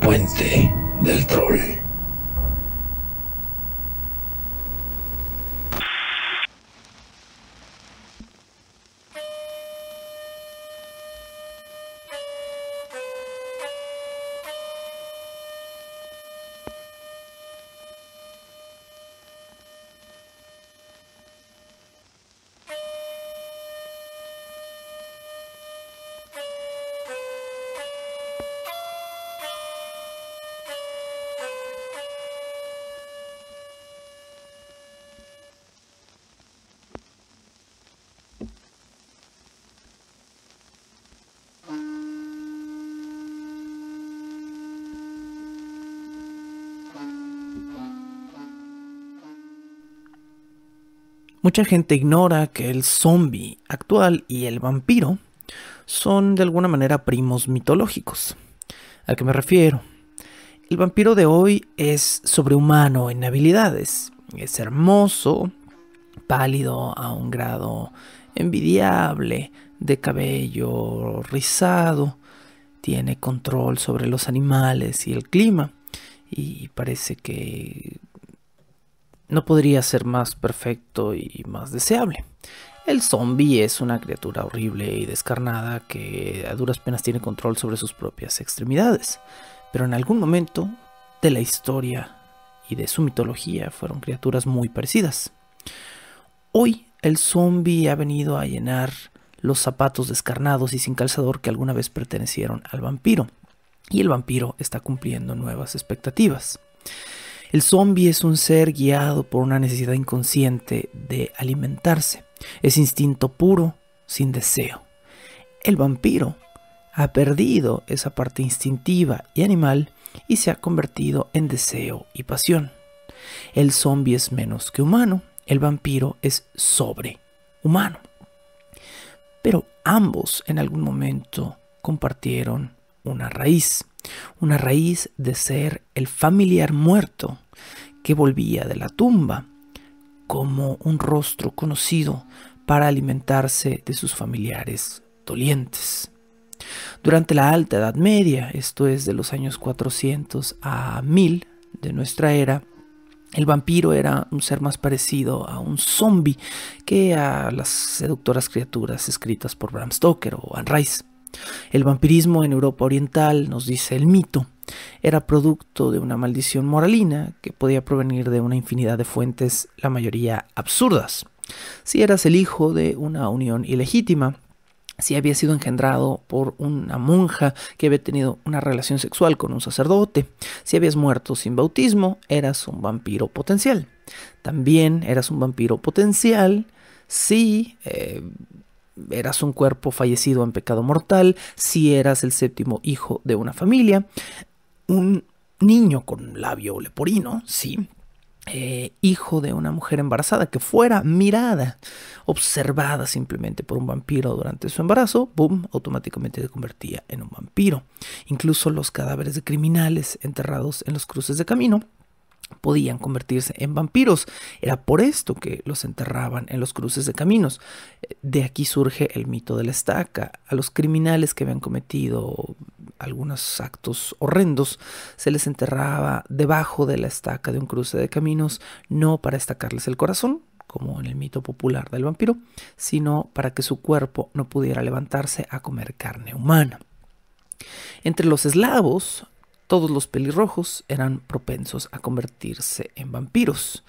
Puente del Troll. Mucha gente ignora que el zombie actual y el vampiro son de alguna manera primos mitológicos. ¿A qué me refiero? El vampiro de hoy es sobrehumano en habilidades. Es hermoso, pálido a un grado envidiable, de cabello rizado, tiene control sobre los animales y el clima, y parece que no podría ser más perfecto y más deseable. El zombie es una criatura horrible y descarnada que a duras penas tiene control sobre sus propias extremidades, pero en algún momento de la historia y de su mitología fueron criaturas muy parecidas. Hoy el zombie ha venido a llenar los zapatos descarnados y sin calzador que alguna vez pertenecieron al vampiro, y el vampiro está cumpliendo nuevas expectativas. El zombie es un ser guiado por una necesidad inconsciente de alimentarse. Es instinto puro, sin deseo. El vampiro ha perdido esa parte instintiva y animal y se ha convertido en deseo y pasión. El zombie es menos que humano, el vampiro es sobrehumano. Pero ambos en algún momento compartieron una raíz de ser el familiar muerto que volvía de la tumba como un rostro conocido para alimentarse de sus familiares dolientes. Durante la Alta Edad Media, esto es de los años 400 a 1000 de nuestra era, el vampiro era un ser más parecido a un zombie que a las seductoras criaturas escritas por Bram Stoker o Anne Rice. El vampirismo en Europa Oriental, nos dice el mito, era producto de una maldición moralina que podía provenir de una infinidad de fuentes, la mayoría absurdas. Si eras el hijo de una unión ilegítima, si había sido engendrado por una monja que había tenido una relación sexual con un sacerdote, si habías muerto sin bautismo, eras un vampiro potencial. También eras un vampiro potencial si eras un cuerpo fallecido en pecado mortal, si eras el séptimo hijo de una familia, un niño con labio leporino, sí, hijo de una mujer embarazada que fuera mirada, observada simplemente por un vampiro durante su embarazo, boom, automáticamente se convertía en un vampiro. Incluso los cadáveres de criminales enterrados en los cruces de camino podían convertirse en vampiros. Era por esto que los enterraban en los cruces de caminos. De aquí surge el mito de la estaca. A los criminales que habían cometido algunos actos horrendos se les enterraba debajo de la estaca de un cruce de caminos, no para estacarles el corazón, como en el mito popular del vampiro, sino para que su cuerpo no pudiera levantarse a comer carne humana. Entre los eslavos, todos los pelirrojos eran propensos a convertirse en vampiros.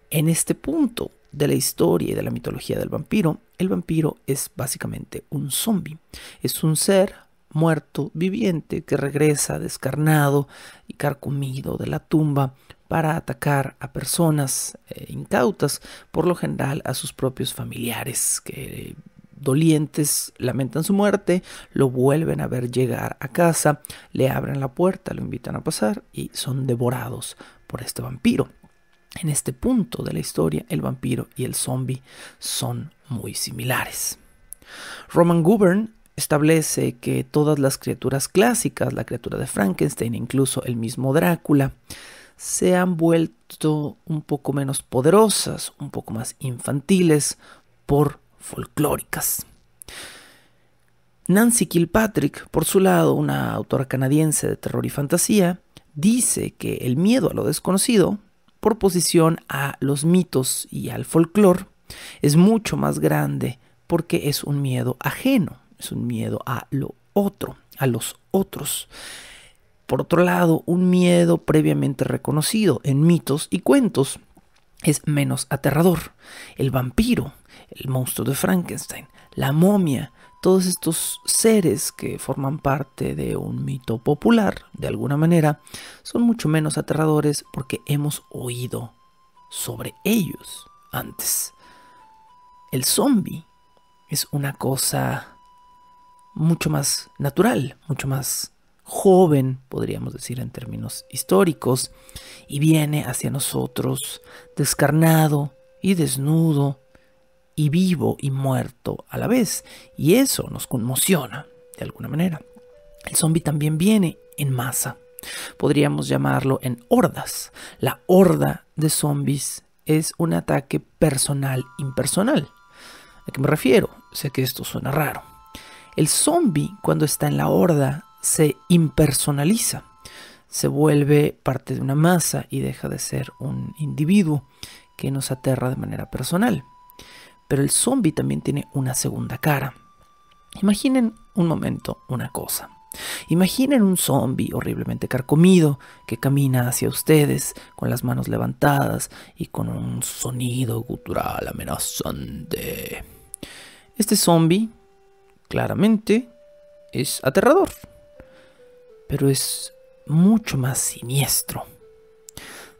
En este punto de la historia y de la mitología del vampiro, el vampiro es básicamente un zombie. Es un ser muerto viviente que regresa descarnado y carcomido de la tumba para atacar a personas incautas, por lo general a sus propios familiares que dolientes lamentan su muerte, lo vuelven a ver llegar a casa, le abren la puerta, lo invitan a pasar y son devorados por este vampiro. En este punto de la historia, el vampiro y el zombie son muy similares. Roman Gubern establece que todas las criaturas clásicas, la criatura de Frankenstein, incluso el mismo Drácula, se han vuelto un poco menos poderosas, un poco más infantiles por folclóricas. Nancy Kilpatrick, por su lado, una autora canadiense de terror y fantasía, dice que el miedo a lo desconocido, por oposición a los mitos y al folclore, es mucho más grande porque es un miedo ajeno, es un miedo a lo otro, a los otros. Por otro lado, un miedo previamente reconocido en mitos y cuentos es menos aterrador. El vampiro, el monstruo de Frankenstein, la momia, todos estos seres que forman parte de un mito popular, de alguna manera, son mucho menos aterradores porque hemos oído sobre ellos antes. El zombie es una cosa mucho más natural, mucho más joven, podríamos decir en términos históricos, y viene hacia nosotros descarnado y desnudo y vivo y muerto a la vez, y eso nos conmociona de alguna manera. El zombie también viene en masa, podríamos llamarlo en hordas. La horda de zombies es un ataque personal impersonal. ¿A qué me refiero? Sé que esto suena raro. El zombie, cuando está en la horda, se impersonaliza, se vuelve parte de una masa y deja de ser un individuo que nos aterra de manera personal. Pero el zombie también tiene una segunda cara. Imaginen un momento una cosa. Imaginen un zombie horriblemente carcomido que camina hacia ustedes con las manos levantadas y con un sonido gutural amenazante. Este zombie claramente es aterrador, pero es mucho más siniestro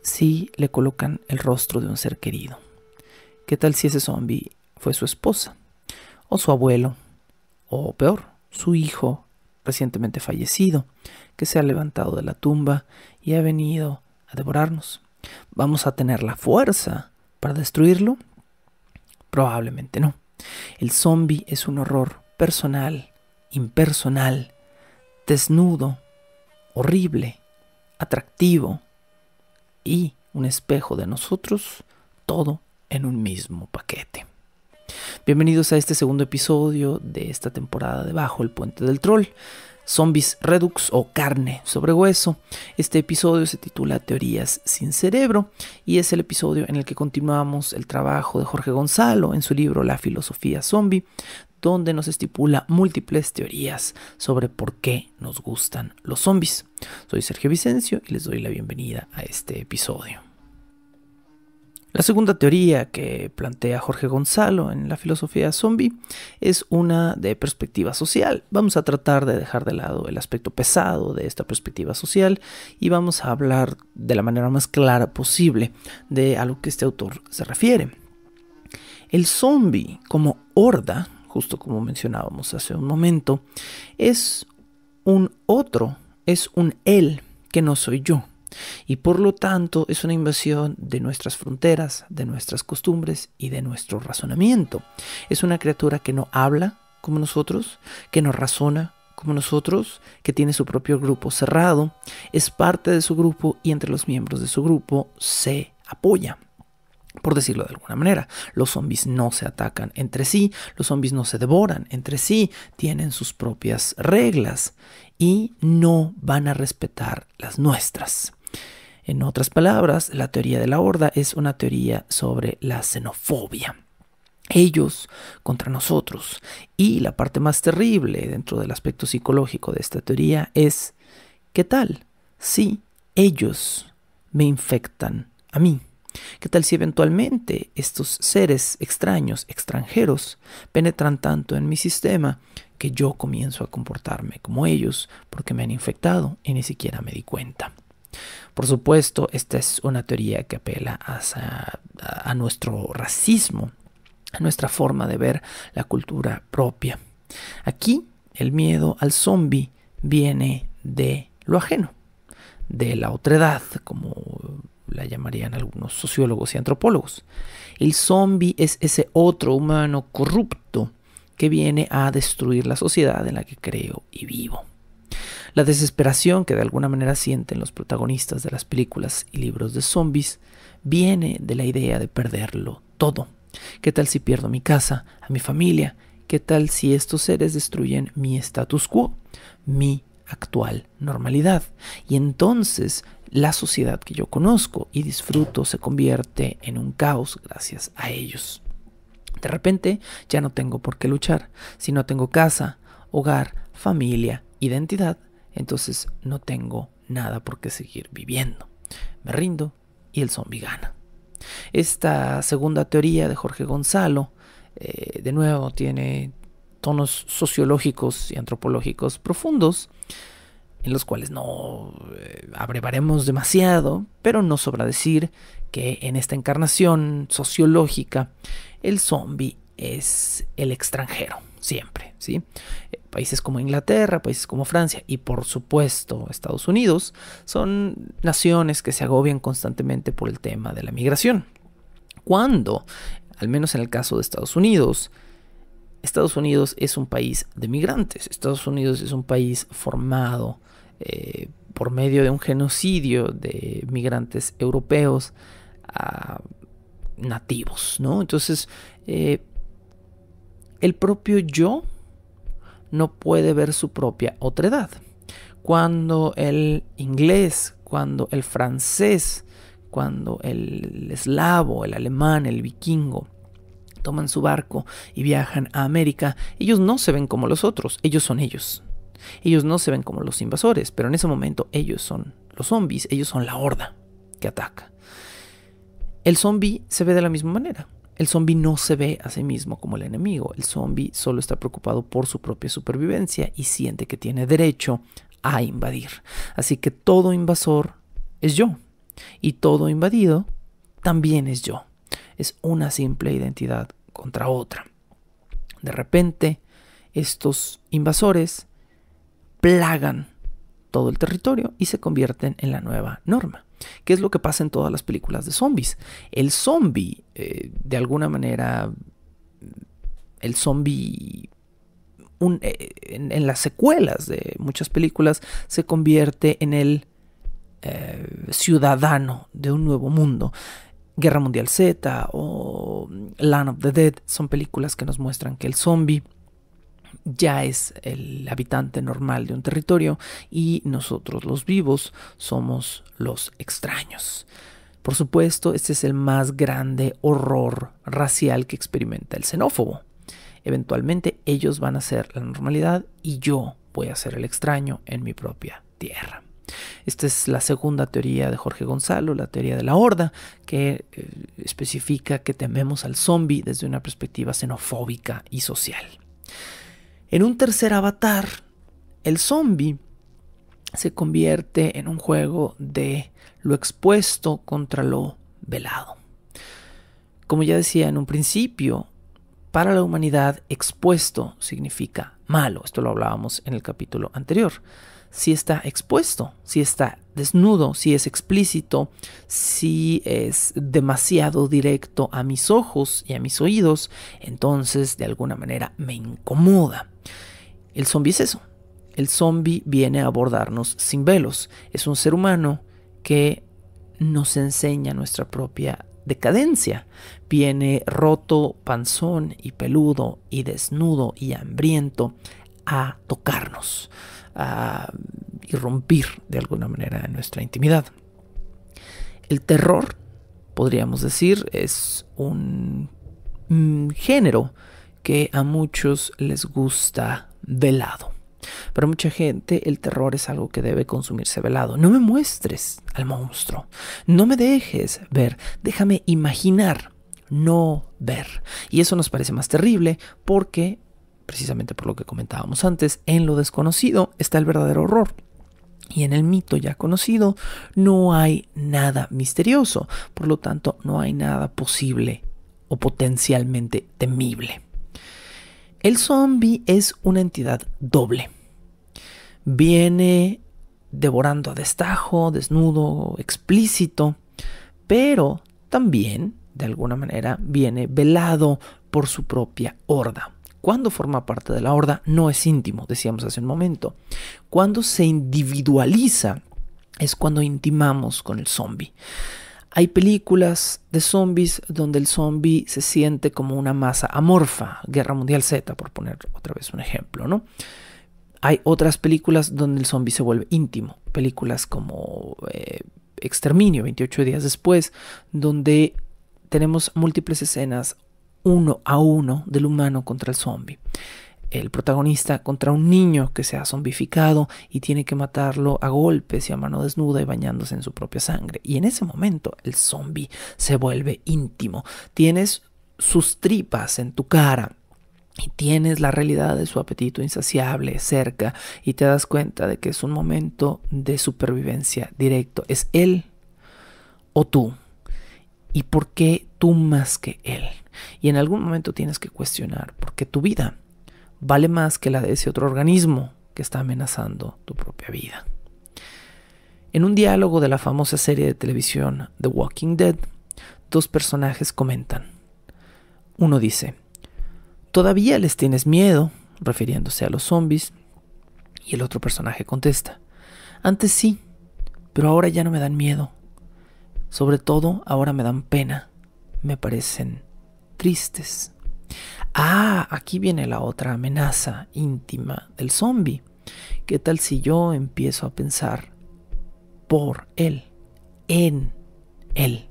si le colocan el rostro de un ser querido. ¿Qué tal si ese zombie fue su esposa, o su abuelo, o peor, su hijo recientemente fallecido, que se ha levantado de la tumba y ha venido a devorarnos? ¿Vamos a tener la fuerza para destruirlo? Probablemente no. El zombie es un horror personal, impersonal, desnudo, horrible, atractivo y un espejo de nosotros, todo en un mismo paquete. Bienvenidos a este segundo episodio de esta temporada de Bajo el Puente del Troll, Zombies Redux o Carne sobre Hueso. Este episodio se titula Teorías sin Cerebro y es el episodio en el que continuamos el trabajo de Jorge Gonzalo en su libro La Filosofía Zombie, donde nos estipula múltiples teorías sobre por qué nos gustan los zombies. Soy Sergio Vicencio y les doy la bienvenida a este episodio. La segunda teoría que plantea Jorge Gonzalo en La Filosofía Zombie es una de perspectiva social. Vamos a tratar de dejar de lado el aspecto pesado de esta perspectiva social y vamos a hablar de la manera más clara posible de a lo que este autor se refiere. El zombie como horda, justo como mencionábamos hace un momento, es un otro, es un él que no soy yo. Y por lo tanto es una invasión de nuestras fronteras, de nuestras costumbres y de nuestro razonamiento. Es una criatura que no habla como nosotros, que no razona como nosotros, que tiene su propio grupo cerrado, es parte de su grupo y entre los miembros de su grupo se apoya. Por decirlo de alguna manera, los zombies no se atacan entre sí, los zombies no se devoran entre sí, tienen sus propias reglas y no van a respetar las nuestras. En otras palabras, la teoría de la horda es una teoría sobre la xenofobia. Ellos contra nosotros. Y la parte más terrible dentro del aspecto psicológico de esta teoría es, ¿qué tal si ellos me infectan a mí? ¿Qué tal si eventualmente estos seres extraños, extranjeros, penetran tanto en mi sistema que yo comienzo a comportarme como ellos porque me han infectado y ni siquiera me di cuenta? Por supuesto, esta es una teoría que apela a nuestro racismo, a nuestra forma de ver la cultura propia. Aquí, el miedo al zombie viene de lo ajeno, de la otredad, como la llamarían algunos sociólogos y antropólogos. El zombie es ese otro humano corrupto que viene a destruir la sociedad en la que creo y vivo. La desesperación que de alguna manera sienten los protagonistas de las películas y libros de zombies viene de la idea de perderlo todo. ¿Qué tal si pierdo mi casa, a mi familia? ¿Qué tal si estos seres destruyen mi status quo, mi actual normalidad? Y entonces la sociedad que yo conozco y disfruto se convierte en un caos gracias a ellos. De repente ya no tengo por qué luchar. Si no tengo casa, hogar, familia, identidad, entonces no tengo nada por qué seguir viviendo. Me rindo y el zombie gana. Esta segunda teoría de Jorge Gonzalo, de nuevo, tiene tonos sociológicos y antropológicos profundos, en los cuales no abrevaremos demasiado, pero no sobra decir que en esta encarnación sociológica el zombie es el extranjero, siempre, ¿sí? Países como Inglaterra, países como Francia y por supuesto Estados Unidos son naciones que se agobian constantemente por el tema de la migración. Cuando, al menos en el caso de Estados Unidos es un país de migrantes. Estados Unidos es un país formado por medio de un genocidio de migrantes europeos a nativos, ¿no? Entonces, el propio yo no puede ver su propia otredad. Cuando el inglés, cuando el francés, cuando el eslavo, el alemán, el vikingo toman su barco y viajan a América, ellos no se ven como los otros, ellos son ellos. Ellos no se ven como los invasores, pero en ese momento ellos son los zombies, ellos son la horda que ataca. El zombie se ve de la misma manera. El zombie no se ve a sí mismo como el enemigo. El zombie solo está preocupado por su propia supervivencia y siente que tiene derecho a invadir. Así que todo invasor es yo. Y todo invadido también es yo. Es una simple identidad contra otra. De repente, estos invasores plagan todo el territorio y se convierten en la nueva norma. ¿Qué es lo que pasa en todas las películas de zombies? El zombie, de alguna manera, el zombie en las secuelas de muchas películas se convierte en el ciudadano de un nuevo mundo. Guerra Mundial Z o Land of the Dead son películas que nos muestran que el zombie ya es el habitante normal de un territorio y nosotros los vivos somos los extraños. Por supuesto, este es el más grande horror racial que experimenta el xenófobo. Eventualmente ellos van a ser la normalidad y yo voy a ser el extraño en mi propia tierra. Esta es la segunda teoría de Jorge Gonzalo, la teoría de la horda, que especifica que tememos al zombie desde una perspectiva xenofóbica y social. En un tercer avatar, el zombie se convierte en un juego de lo expuesto contra lo velado. Como ya decía en un principio, para la humanidad expuesto significa malo. Esto lo hablábamos en el capítulo anterior. Si está expuesto, si está desnudo, si es explícito, si es demasiado directo a mis ojos y a mis oídos, entonces de alguna manera me incomoda. El zombie es eso. El zombie viene a abordarnos sin velos. Es un ser humano que nos enseña nuestra propia decadencia. Viene roto, panzón y peludo y desnudo y hambriento a tocarnos, a irrumpir de alguna manera en nuestra intimidad. El terror, podríamos decir, es un género que a muchos les gusta velado. Para mucha gente el terror es algo que debe consumirse velado. No me muestres al monstruo, no me dejes ver, déjame imaginar, no ver. Y eso nos parece más terrible porque, precisamente por lo que comentábamos antes, en lo desconocido está el verdadero horror. Y en el mito ya conocido no hay nada misterioso, por lo tanto no hay nada posible o potencialmente temible. El zombie es una entidad doble. Viene devorando a destajo, desnudo, explícito, pero también, de alguna manera, viene velado por su propia horda. Cuando forma parte de la horda no es íntimo, decíamos hace un momento. Cuando se individualiza es cuando intimamos con el zombie. Hay películas de zombies donde el zombie se siente como una masa amorfa. Guerra Mundial Z, por poner otra vez un ejemplo, ¿no? Hay otras películas donde el zombie se vuelve íntimo. Películas como Exterminio, 28 días después, donde tenemos múltiples escenas uno a uno del humano contra el zombie. El protagonista contra un niño que se ha zombificado y tiene que matarlo a golpes y a mano desnuda y bañándose en su propia sangre. Y en ese momento el zombie se vuelve íntimo. Tienes sus tripas en tu cara y tienes la realidad de su apetito insaciable cerca y te das cuenta de que es un momento de supervivencia directo. Es él o tú. ¿Y por qué tú más que él? Y en algún momento tienes que cuestionar por qué tu vida vale más que la de ese otro organismo que está amenazando tu propia vida. En un diálogo de la famosa serie de televisión The Walking Dead, dos personajes comentan. Uno dice, ¿todavía les tienes miedo?, refiriéndose a los zombies. Y el otro personaje contesta, antes sí, pero ahora ya no me dan miedo. Sobre todo ahora me dan pena, me parecen tristes. Aquí viene la otra amenaza íntima del zombie. ¿Qué tal si yo empiezo a pensar por él, en él?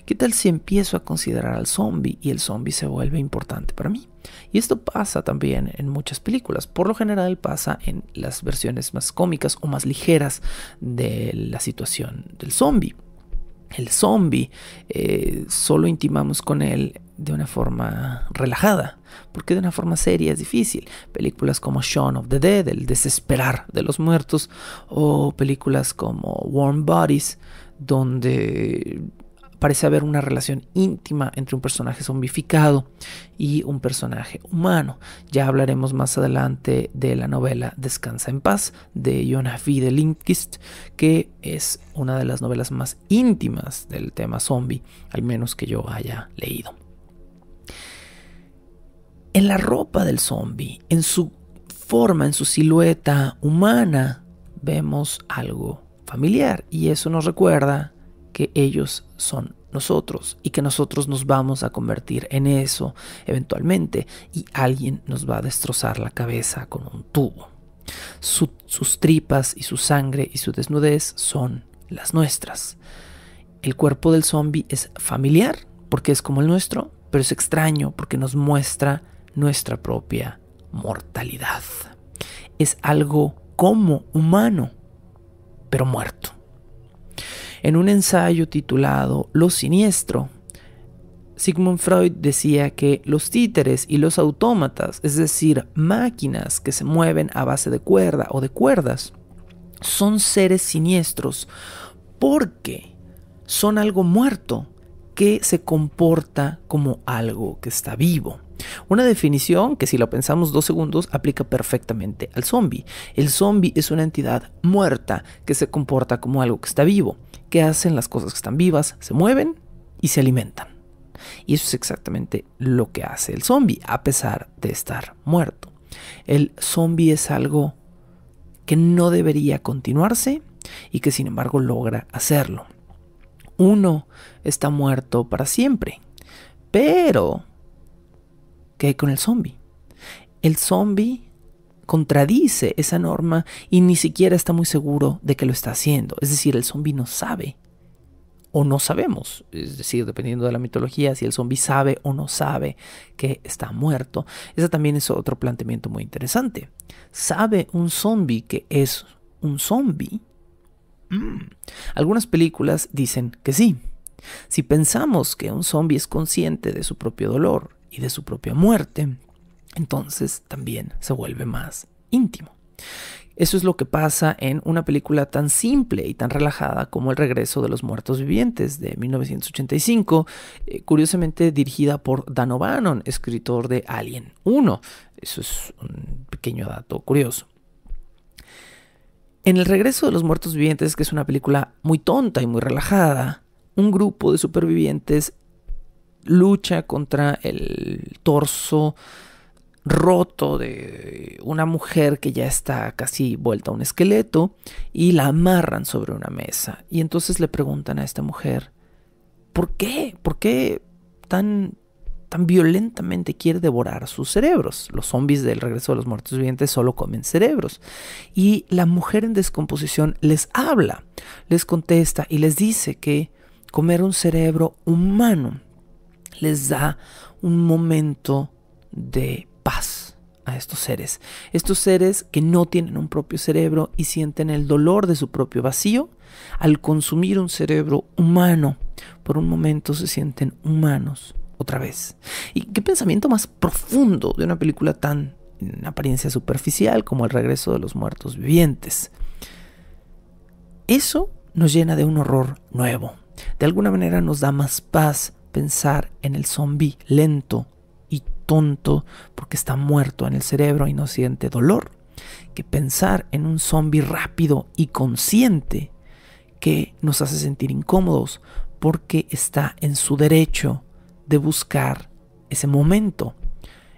¿Qué tal si empiezo a considerar al zombie y el zombie se vuelve importante para mí? Y esto pasa también en muchas películas. Por lo general pasa en las versiones más cómicas o más ligeras de la situación del zombie. El zombie solo intimamos con él de una forma relajada, porque de una forma seria es difícil. Películas como Shaun of the Dead, el desesperar de los muertos, o películas como Warm Bodies, donde parece haber una relación íntima entre un personaje zombificado y un personaje humano. Ya hablaremos más adelante de la novela Descansa en paz de Jon Afide Lindqvist, que es una de las novelas más íntimas del tema zombie, al menos que yo haya leído. En la ropa del zombie, en su forma, en su silueta humana, vemos algo familiar, y eso nos recuerda que ellos son nosotros y que nosotros nos vamos a convertir en eso eventualmente, y alguien nos va a destrozar la cabeza con un tubo. Sus tripas y su sangre y su desnudez son las nuestras. El cuerpo del zombie es familiar porque es como el nuestro, pero es extraño porque nos muestra nuestra propia mortalidad. Es algo como humano, pero muerto. En un ensayo titulado Lo siniestro, Sigmund Freud decía que los títeres y los autómatas, es decir, máquinas que se mueven a base de cuerda o de cuerdas, son seres siniestros porque son algo muerto que se comporta como algo que está vivo. Una definición que, si lo pensamos 2 segundos, aplica perfectamente al zombie. El zombie es una entidad muerta que se comporta como algo que está vivo. ¿Qué hacen las cosas que están vivas? Se mueven y se alimentan. Y eso es exactamente lo que hace el zombie, a pesar de estar muerto. El zombie es algo que no debería continuarse y que sin embargo logra hacerlo. Uno está muerto para siempre. Pero ¿qué hay con el zombie? El zombie contradice esa norma y ni siquiera está muy seguro de que lo está haciendo. Es decir, el zombie no sabe o no sabemos. Es decir, dependiendo de la mitología, si el zombie sabe o no sabe que está muerto. Ese también es otro planteamiento muy interesante. ¿Sabe un zombie que es un zombie? Algunas películas dicen que sí. Si pensamos que un zombie es consciente de su propio dolor y de su propia muerte, entonces también se vuelve más íntimo. Eso es lo que pasa en una película tan simple y tan relajada como El regreso de los muertos vivientes de 1985, curiosamente dirigida por Dan O'Bannon, escritor de Alien 1. Eso es un pequeño dato curioso. En El regreso de los muertos vivientes, que es una película muy tonta y muy relajada, un grupo de supervivientes lucha contra el torso roto de una mujer que ya está casi vuelta a un esqueleto y la amarran sobre una mesa. Y entonces le preguntan a esta mujer ¿Por qué? ¿Por qué tan violentamente quiere devorar sus cerebros? Los zombies del Regreso de los Muertos Vivientes solo comen cerebros. Y la mujer en descomposición les habla, les contesta y les dice que comer un cerebro humano les da un momento de paz a estos seres. Estos seres que no tienen un propio cerebro y sienten el dolor de su propio vacío, al consumir un cerebro humano, por un momento se sienten humanos otra vez. Y qué pensamiento más profundo de una película tan en apariencia superficial como El Regreso de los Muertos Vivientes. Eso nos llena de un horror nuevo. De alguna manera nos da más paz pensar en el zombie lento y tonto porque está muerto en el cerebro y no siente dolor, que pensar en un zombie rápido y consciente que nos hace sentir incómodos porque está en su derecho de buscar ese momento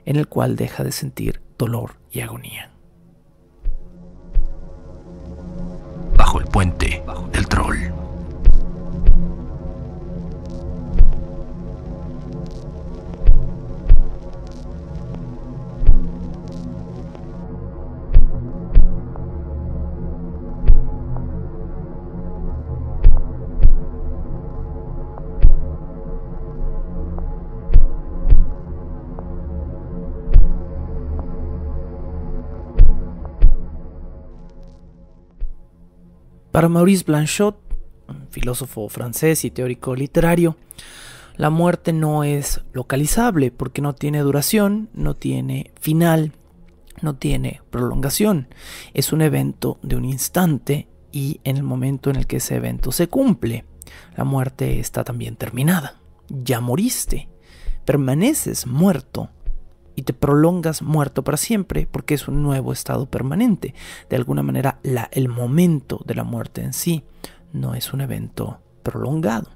en el cual deja de sentir dolor y agonía. Bajo el puente del troll. Para Maurice Blanchot, un filósofo francés y teórico literario, la muerte no es localizable porque no tiene duración, no tiene final, no tiene prolongación. Es un evento de un instante y en el momento en el que ese evento se cumple, la muerte está también terminada. Ya moriste, permaneces muerto y te prolongas muerto para siempre porque es un nuevo estado permanente. De alguna manera, el momento de la muerte en sí no es un evento prolongado.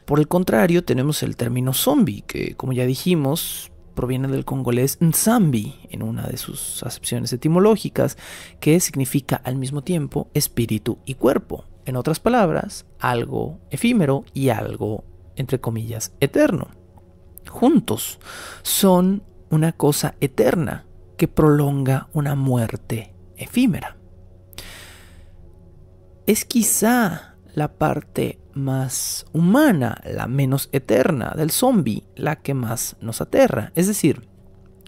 Por el contrario, tenemos el término zombie, que como ya dijimos, proviene del congolés nzambi, en una de sus acepciones etimológicas, que significa al mismo tiempo espíritu y cuerpo. En otras palabras, algo efímero y algo, entre comillas, eterno. Juntos son una cosa eterna que prolonga una muerte efímera. Es quizá la parte más humana, la menos eterna del zombie, la que más nos aterra. Es decir,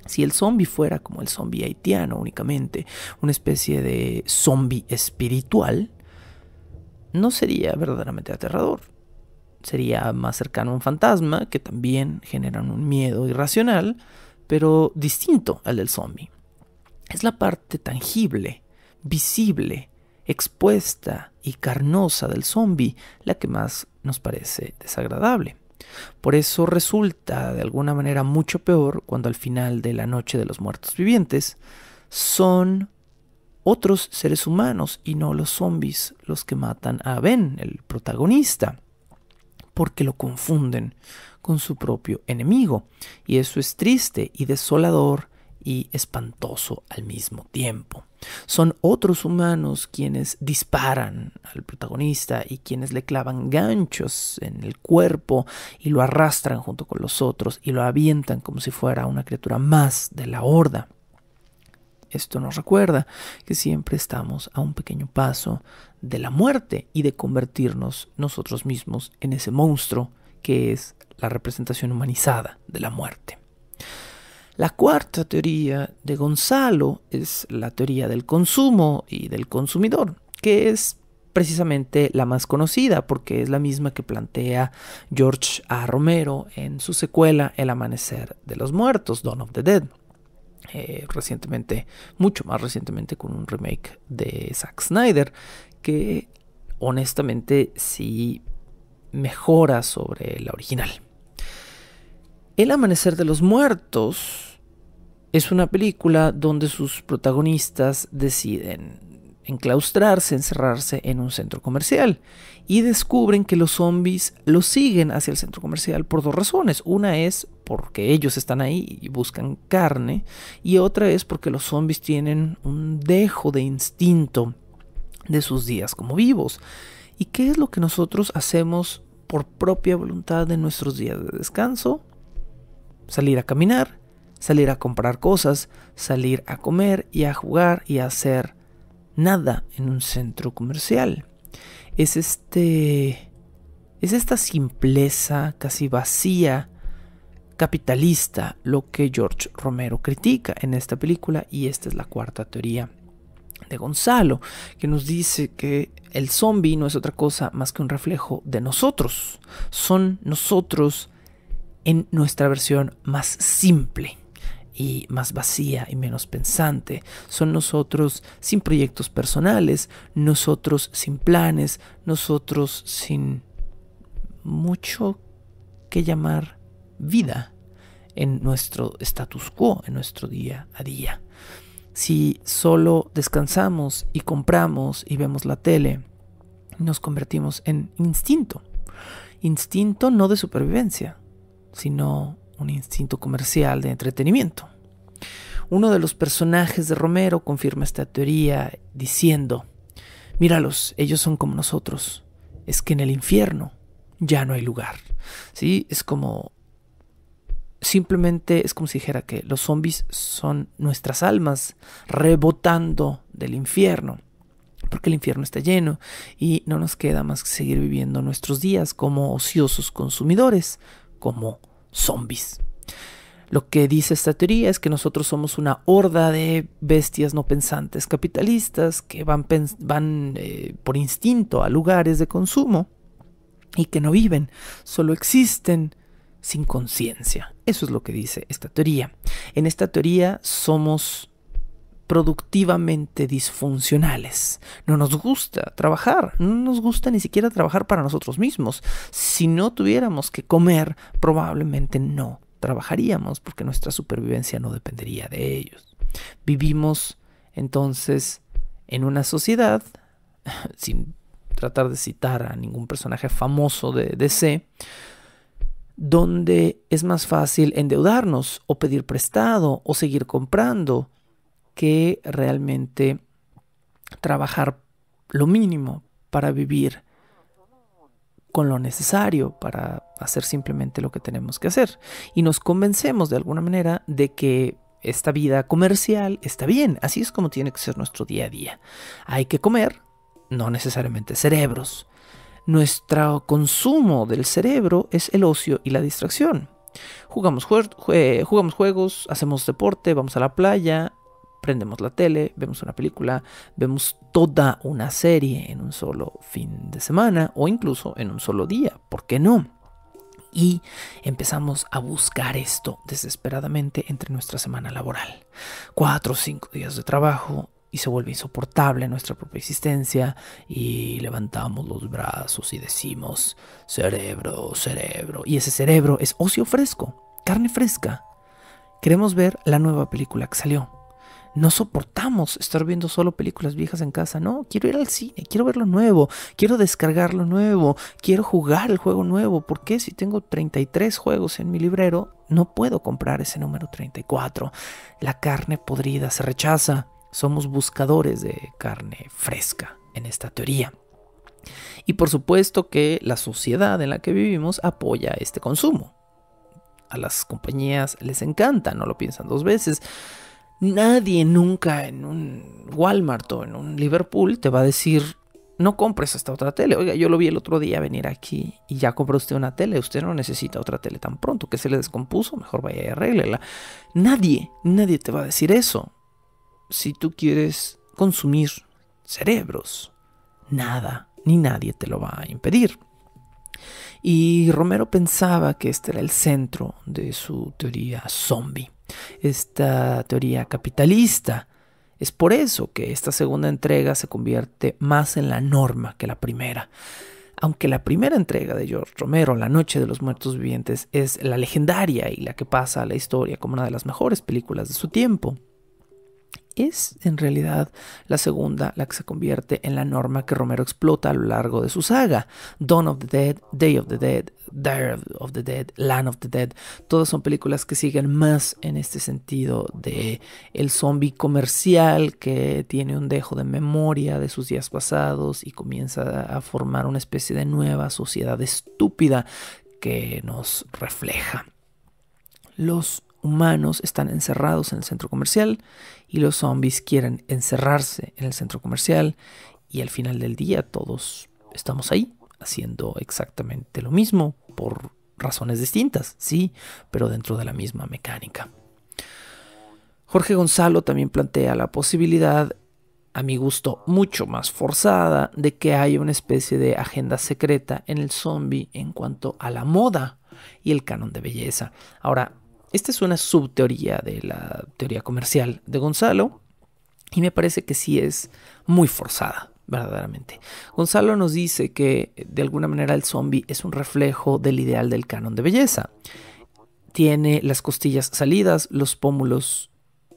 si el zombie fuera como el zombie haitiano únicamente, una especie de zombie espiritual, no sería verdaderamente aterrador. Sería más cercano a un fantasma que también generan un miedo irracional, pero distinto al del zombie. Es la parte tangible, visible, expuesta y carnosa del zombie la que más nos parece desagradable. Por eso resulta de alguna manera mucho peor cuando al final de La Noche de los Muertos Vivientes son otros seres humanos y no los zombies los que matan a Ben, el protagonista, porque lo confunden con su propio enemigo. Y eso es triste y desolador y espantoso al mismo tiempo. Son otros humanos quienes disparan al protagonista y quienes le clavan ganchos en el cuerpo y lo arrastran junto con los otros y lo avientan como si fuera una criatura más de la horda. Esto nos recuerda que siempre estamos a un pequeño paso de la muerte y de convertirnos nosotros mismos en ese monstruo que es la representación humanizada de la muerte. La cuarta teoría de Gonzalo es la teoría del consumo y del consumidor, que es precisamente la más conocida porque es la misma que plantea George A. Romero en su secuela El Amanecer de los Muertos, Dawn of the Dead. Recientemente, mucho más recientemente, con un remake de Zack Snyder que honestamente sí mejora sobre la original. El Amanecer de los Muertos es una película donde sus protagonistas deciden enclaustrarse, encerrarse en un centro comercial y descubren que los zombies los siguen hacia el centro comercial por dos razones. Una es porque ellos están ahí y buscan carne, y otra es porque los zombies tienen un dejo de instinto de sus días como vivos. ¿Y qué es lo que nosotros hacemos por propia voluntad en nuestros días de descanso, salir a caminar, salir a comprar cosas, salir a comer y a jugar y a hacer nada en un centro comercial. Es esta simpleza casi vacía, capitalista, lo que George Romero critica en esta película, y esta es la cuarta teoría de Gonzalo, que nos dice que el zombie no es otra cosa más que un reflejo de nosotros. Son nosotros en nuestra versión más simple y más vacía y menos pensante. Son nosotros sin proyectos personales, nosotros sin planes, nosotros sin mucho que llamar vida en nuestro status quo, en nuestro día a día. Si solo descansamos y compramos y vemos la tele, nos convertimos en instinto. Instinto no de supervivencia, sino un instinto comercial de entretenimiento. Uno de los personajes de Romero confirma esta teoría diciendo: míralos, ellos son como nosotros. Es que en el infierno ya no hay lugar. ¿Sí? Simplemente es como si dijera que los zombies son nuestras almas rebotando del infierno, porque el infierno está lleno y no nos queda más que seguir viviendo nuestros días como ociosos consumidores, como zombies. Lo que dice esta teoría es que nosotros somos una horda de bestias no pensantes capitalistas que van por instinto a lugares de consumo y que no viven, solo existen sin conciencia. Eso es lo que dice esta teoría. En esta teoría somos productivamente disfuncionales. No nos gusta trabajar, no nos gusta ni siquiera trabajar para nosotros mismos. Si no tuviéramos que comer, probablemente no trabajaríamos, porque nuestra supervivencia no dependería de ellos. Vivimos entonces en una sociedad, sin tratar de citar a ningún personaje famoso de DC, donde es más fácil endeudarnos o pedir prestado o seguir comprando que realmente trabajar lo mínimo para vivir con lo necesario, para hacer simplemente lo que tenemos que hacer. Y nos convencemos de alguna manera de que esta vida comercial está bien, así es como tiene que ser nuestro día a día. Hay que comer, no necesariamente cerebros. Nuestro consumo del cerebro es el ocio y la distracción. Jugamos juegos, hacemos deporte, vamos a la playa, prendemos la tele, vemos una película, vemos toda una serie en un solo fin de semana o incluso en un solo día, ¿por qué no? Y empezamos a buscar esto desesperadamente entre nuestra semana laboral. 4 o 5 días de trabajo y se vuelve insoportable nuestra propia existencia y levantamos los brazos y decimos: cerebro, cerebro. Y ese cerebro es ocio fresco, carne fresca. Queremos ver la nueva película que salió. No soportamos estar viendo solo películas viejas en casa. No, quiero ir al cine, quiero ver lo nuevo, quiero descargar lo nuevo, quiero jugar el juego nuevo. ¿Por qué si tengo 33 juegos en mi librero no puedo comprar ese número 34? La carne podrida se rechaza. Somos buscadores de carne fresca en esta teoría. Y por supuesto que la sociedad en la que vivimos apoya este consumo. A las compañías les encanta, no lo piensan dos veces. Nadie nunca en un Walmart o en un Liverpool te va a decir: no compres esta otra tele. Oiga, yo lo vi el otro día venir aquí y ya compró usted una tele. Usted no necesita otra tele tan pronto, que se le descompuso, mejor vaya y arréglela. Nadie te va a decir eso. Si tú quieres consumir cerebros, nada ni nadie te lo va a impedir. Y Romero pensaba que este era el centro de su teoría zombie, esta teoría capitalista. Es por eso que esta segunda entrega se convierte más en la norma que la primera. Aunque la primera entrega de George Romero, La Noche de los Muertos Vivientes, es la legendaria y la que pasa a la historia como una de las mejores películas de su tiempo, es en realidad la segunda la que se convierte en la norma que Romero explota a lo largo de su saga. Dawn of the Dead, Day of the Dead, Dire of the Dead, Land of the Dead, todas son películas que siguen más en este sentido de el zombie comercial que tiene un dejo de memoria de sus días pasados y comienza a formar una especie de nueva sociedad estúpida que nos refleja. Los humanos están encerrados en el centro comercial y los zombies quieren encerrarse en el centro comercial, y al final del día todos estamos ahí haciendo exactamente lo mismo por razones distintas, sí, pero dentro de la misma mecánica. Jorge Gonzalo también plantea la posibilidad, a mi gusto mucho más forzada, de que haya una especie de agenda secreta en el zombie en cuanto a la moda y el canon de belleza. Ahora, esta es una subteoría de la teoría comercial de Gonzalo y me parece que sí es muy forzada, verdaderamente. Gonzalo nos dice que de alguna manera el zombie es un reflejo del ideal del canon de belleza. Tiene las costillas salidas, los pómulos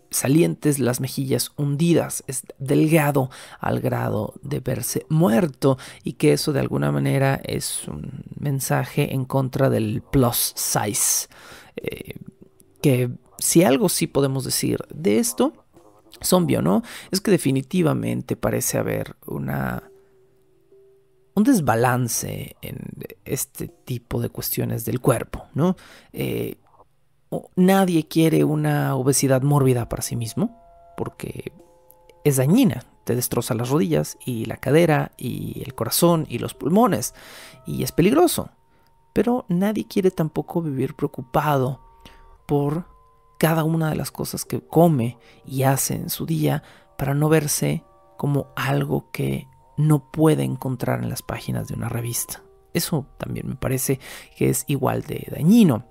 salientes, las mejillas hundidas, es delgado al grado de verse muerto, y que eso de alguna manera es un mensaje en contra del plus size. Que si algo sí podemos decir de esto, zombie o no, es que definitivamente parece haber un desbalance en este tipo de cuestiones del cuerpo, ¿no? Nadie quiere una obesidad mórbida para sí mismo, porque es dañina, te destroza las rodillas y la cadera y el corazón y los pulmones, y es peligroso. Pero nadie quiere tampoco vivir preocupado por cada una de las cosas que come y hace en su día para no verse como algo que no puede encontrar en las páginas de una revista. Eso también me parece que es igual de dañino.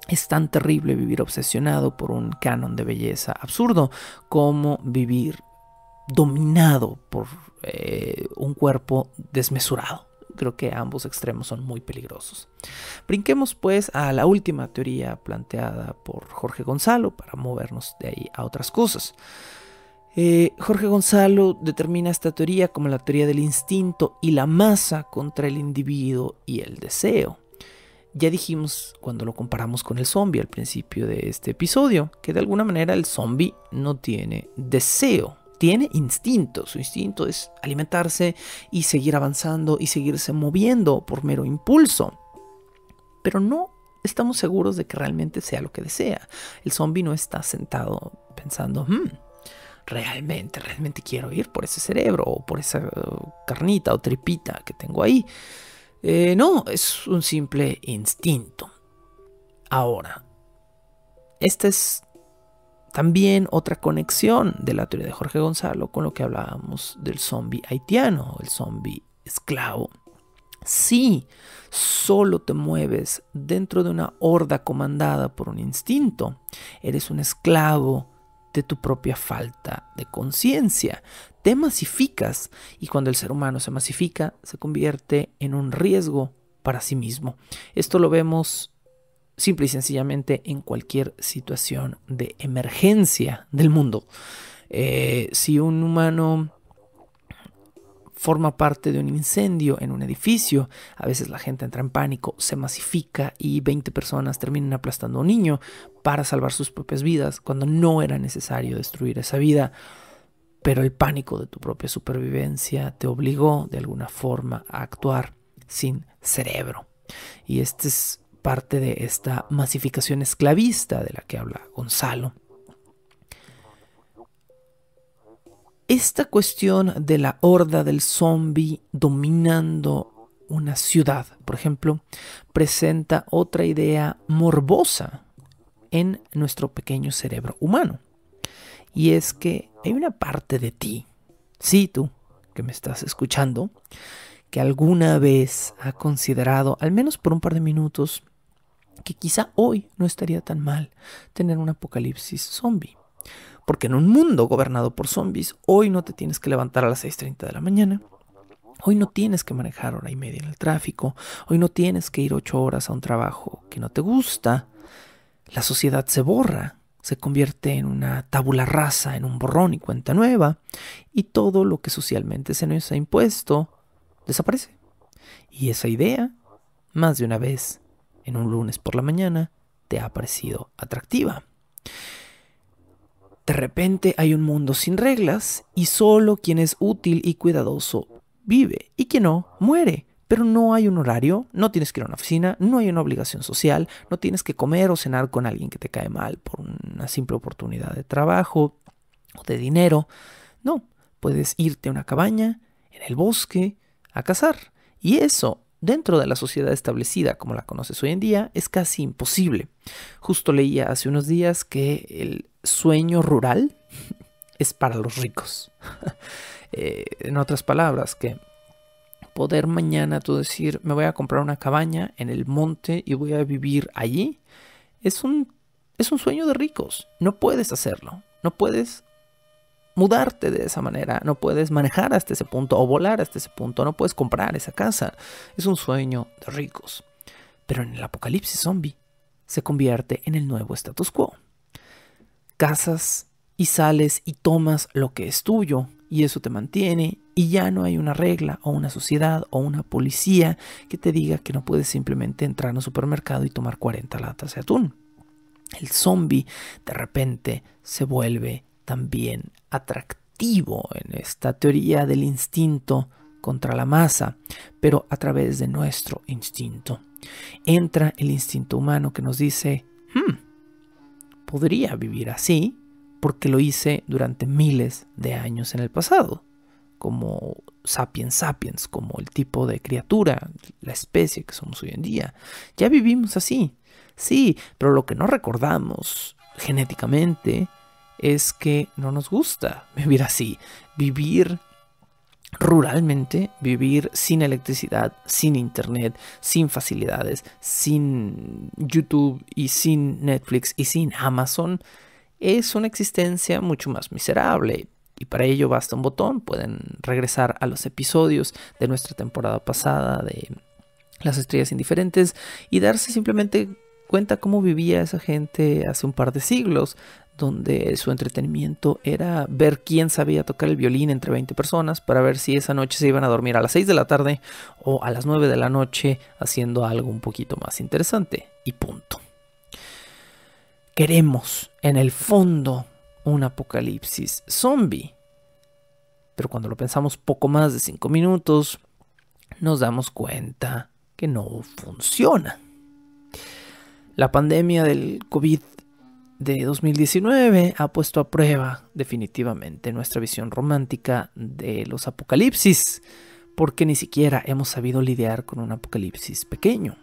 Es tan terrible vivir obsesionado por un canon de belleza absurdo como vivir dominado por un cuerpo desmesurado. Creo que ambos extremos son muy peligrosos. Brinquemos pues a la última teoría planteada por Jorge Gonzalo para movernos de ahí a otras cosas. Jorge Gonzalo determina esta teoría como la teoría del instinto y la masa contra el individuo y el deseo. Ya dijimos cuando lo comparamos con el zombie al principio de este episodio que de alguna manera el zombie no tiene deseo. Tiene instinto, su instinto es alimentarse y seguir avanzando y seguirse moviendo por mero impulso. Pero no estamos seguros de que realmente sea lo que desea. El zombie no está sentado pensando, realmente quiero ir por ese cerebro o por esa carnita o tripita que tengo ahí. No, es un simple instinto. Ahora, esta es también otra conexión de la teoría de Jorge Gonzalo con lo que hablábamos del zombie haitiano, el zombie esclavo. Si solo te mueves dentro de una horda comandada por un instinto, eres un esclavo de tu propia falta de conciencia. Te masificas, y cuando el ser humano se masifica, se convierte en un riesgo para sí mismo. Esto lo vemos simple y sencillamente en cualquier situación de emergencia del mundo. Si un humano forma parte de un incendio en un edificio, a veces la gente entra en pánico, se masifica y 20 personas terminan aplastando a un niño para salvar sus propias vidas cuando no era necesario destruir esa vida. Pero el pánico de tu propia supervivencia te obligó de alguna forma a actuar sin cerebro. Y este es parte de esta masificación esclavista de la que habla Gonzalo. Esta cuestión de la horda del zombie dominando una ciudad, por ejemplo, presenta otra idea morbosa en nuestro pequeño cerebro humano. Y es que hay una parte de ti, sí, tú que me estás escuchando, que alguna vez ha considerado, al menos por un par de minutos, que quizá hoy no estaría tan mal tener un apocalipsis zombie. Porque en un mundo gobernado por zombies, hoy no te tienes que levantar a las 6:30 de la mañana. Hoy no tienes que manejar hora y media en el tráfico. Hoy no tienes que ir 8 horas a un trabajo que no te gusta. La sociedad se borra se convierte en una tabula rasa, en un borrón y cuenta nueva, y todo lo que socialmente se nos ha impuesto desaparece. Y esa idea, más de una vez, en un lunes por la mañana, te ha parecido atractiva. De repente hay un mundo sin reglas y solo quien es útil y cuidadoso vive y quien no, muere. Pero no hay un horario, no tienes que ir a una oficina, no hay una obligación social, no tienes que comer o cenar con alguien que te cae mal por una simple oportunidad de trabajo o de dinero. No, puedes irte a una cabaña, en el bosque, a cazar. Y eso, dentro de la sociedad establecida como la conoces hoy en día, es casi imposible. Justo leía hace unos días que el sueño rural es para los ricos. En otras palabras, que poder mañana tú decir, me voy a comprar una cabaña en el monte y voy a vivir allí, es un sueño de ricos. No puedes hacerlo. No puedes mudarte de esa manera. No puedes manejar hasta ese punto o volar hasta ese punto. No puedes comprar esa casa. Es un sueño de ricos. Pero en el apocalipsis zombie se convierte en el nuevo status quo. Cazas y sales y tomas lo que es tuyo y eso te mantiene y ya no hay una regla o una sociedad o una policía que te diga que no puedes simplemente entrar a un supermercado y tomar 40 latas de atún. El zombie de repente se vuelve también atractivo en esta teoría del instinto contra la masa, pero a través de nuestro instinto. Entra el instinto humano que nos dice, podría vivir así porque lo hice durante miles de años en el pasado, como sapiens sapiens, como el tipo de criatura, la especie que somos hoy en día. Ya vivimos así, sí, pero lo que no recordamos genéticamente es que no nos gusta vivir así, vivir ruralmente, vivir sin electricidad, sin internet, sin facilidades, sin YouTube y sin Netflix y sin Amazon, es una existencia mucho más miserable. Y para ello basta un botón. Pueden regresar a los episodios de nuestra temporada pasada de Las Estrellas Indiferentes y darse simplemente cuenta cómo vivía esa gente hace un par de siglos, donde su entretenimiento era ver quién sabía tocar el violín entre 20 personas para ver si esa noche se iban a dormir a las 6 de la tarde o a las 9 de la noche haciendo algo un poquito más interesante. Y punto. Queremos, en el fondo, un apocalipsis zombie. Pero cuando lo pensamos poco más de 5 minutos, nos damos cuenta que no funciona. La pandemia del COVID de 2019 ha puesto a prueba definitivamente nuestra visión romántica de los apocalipsis, porque ni siquiera hemos sabido lidiar con un apocalipsis pequeño.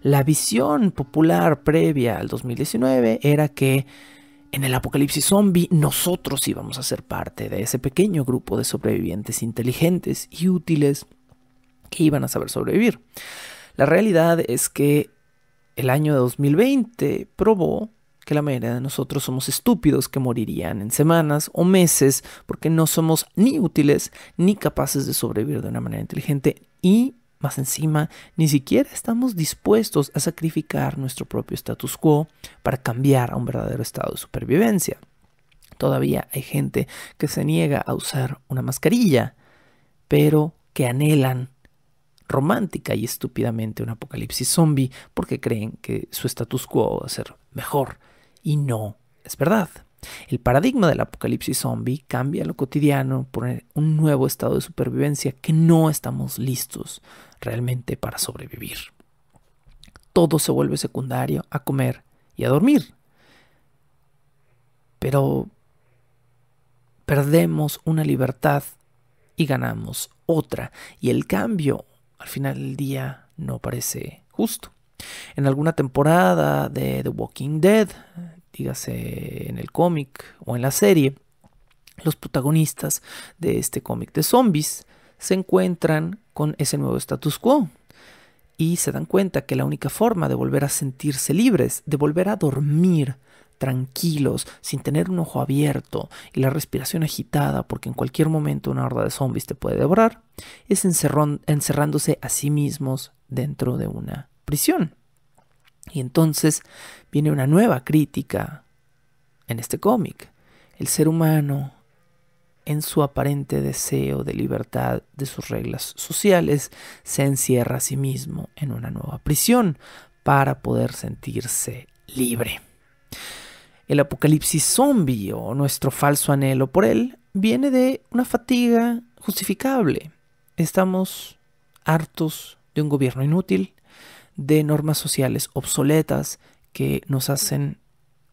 La visión popular previa al 2019 era que en el apocalipsis zombie nosotros íbamos a ser parte de ese pequeño grupo de sobrevivientes inteligentes y útiles que iban a saber sobrevivir. La realidad es que el año de 2020 probó que la mayoría de nosotros somos estúpidos que morirían en semanas o meses porque no somos ni útiles ni capaces de sobrevivir de una manera inteligente y, más encima, ni siquiera estamos dispuestos a sacrificar nuestro propio status quo para cambiar a un verdadero estado de supervivencia. Todavía hay gente que se niega a usar una mascarilla, pero que anhelan romántica y estúpidamente un apocalipsis zombie porque creen que su status quo va a ser mejor. Y no es verdad. El paradigma del apocalipsis zombie cambia lo cotidiano por un nuevo estado de supervivencia que no estamos listos realmente para sobrevivir. Todo se vuelve secundario a comer y a dormir. Pero perdemos una libertad y ganamos otra. Y el cambio, al final del día, no parece justo. En alguna temporada de The Walking Dead, dígase en el cómic o en la serie, los protagonistas de este cómic de zombies se encuentran con ese nuevo status quo y se dan cuenta que la única forma de volver a sentirse libres, de volver a dormir tranquilos, sin tener un ojo abierto y la respiración agitada porque en cualquier momento una horda de zombies te puede devorar, es encerrándose a sí mismos dentro de una prisión. Y entonces viene una nueva crítica en este cómic. El ser humano, en su aparente deseo de libertad de sus reglas sociales, se encierra a sí mismo en una nueva prisión para poder sentirse libre. El apocalipsis zombie, o nuestro falso anhelo por él, viene de una fatiga justificable. Estamos hartos de un gobierno inútil, de normas sociales obsoletas que nos hacen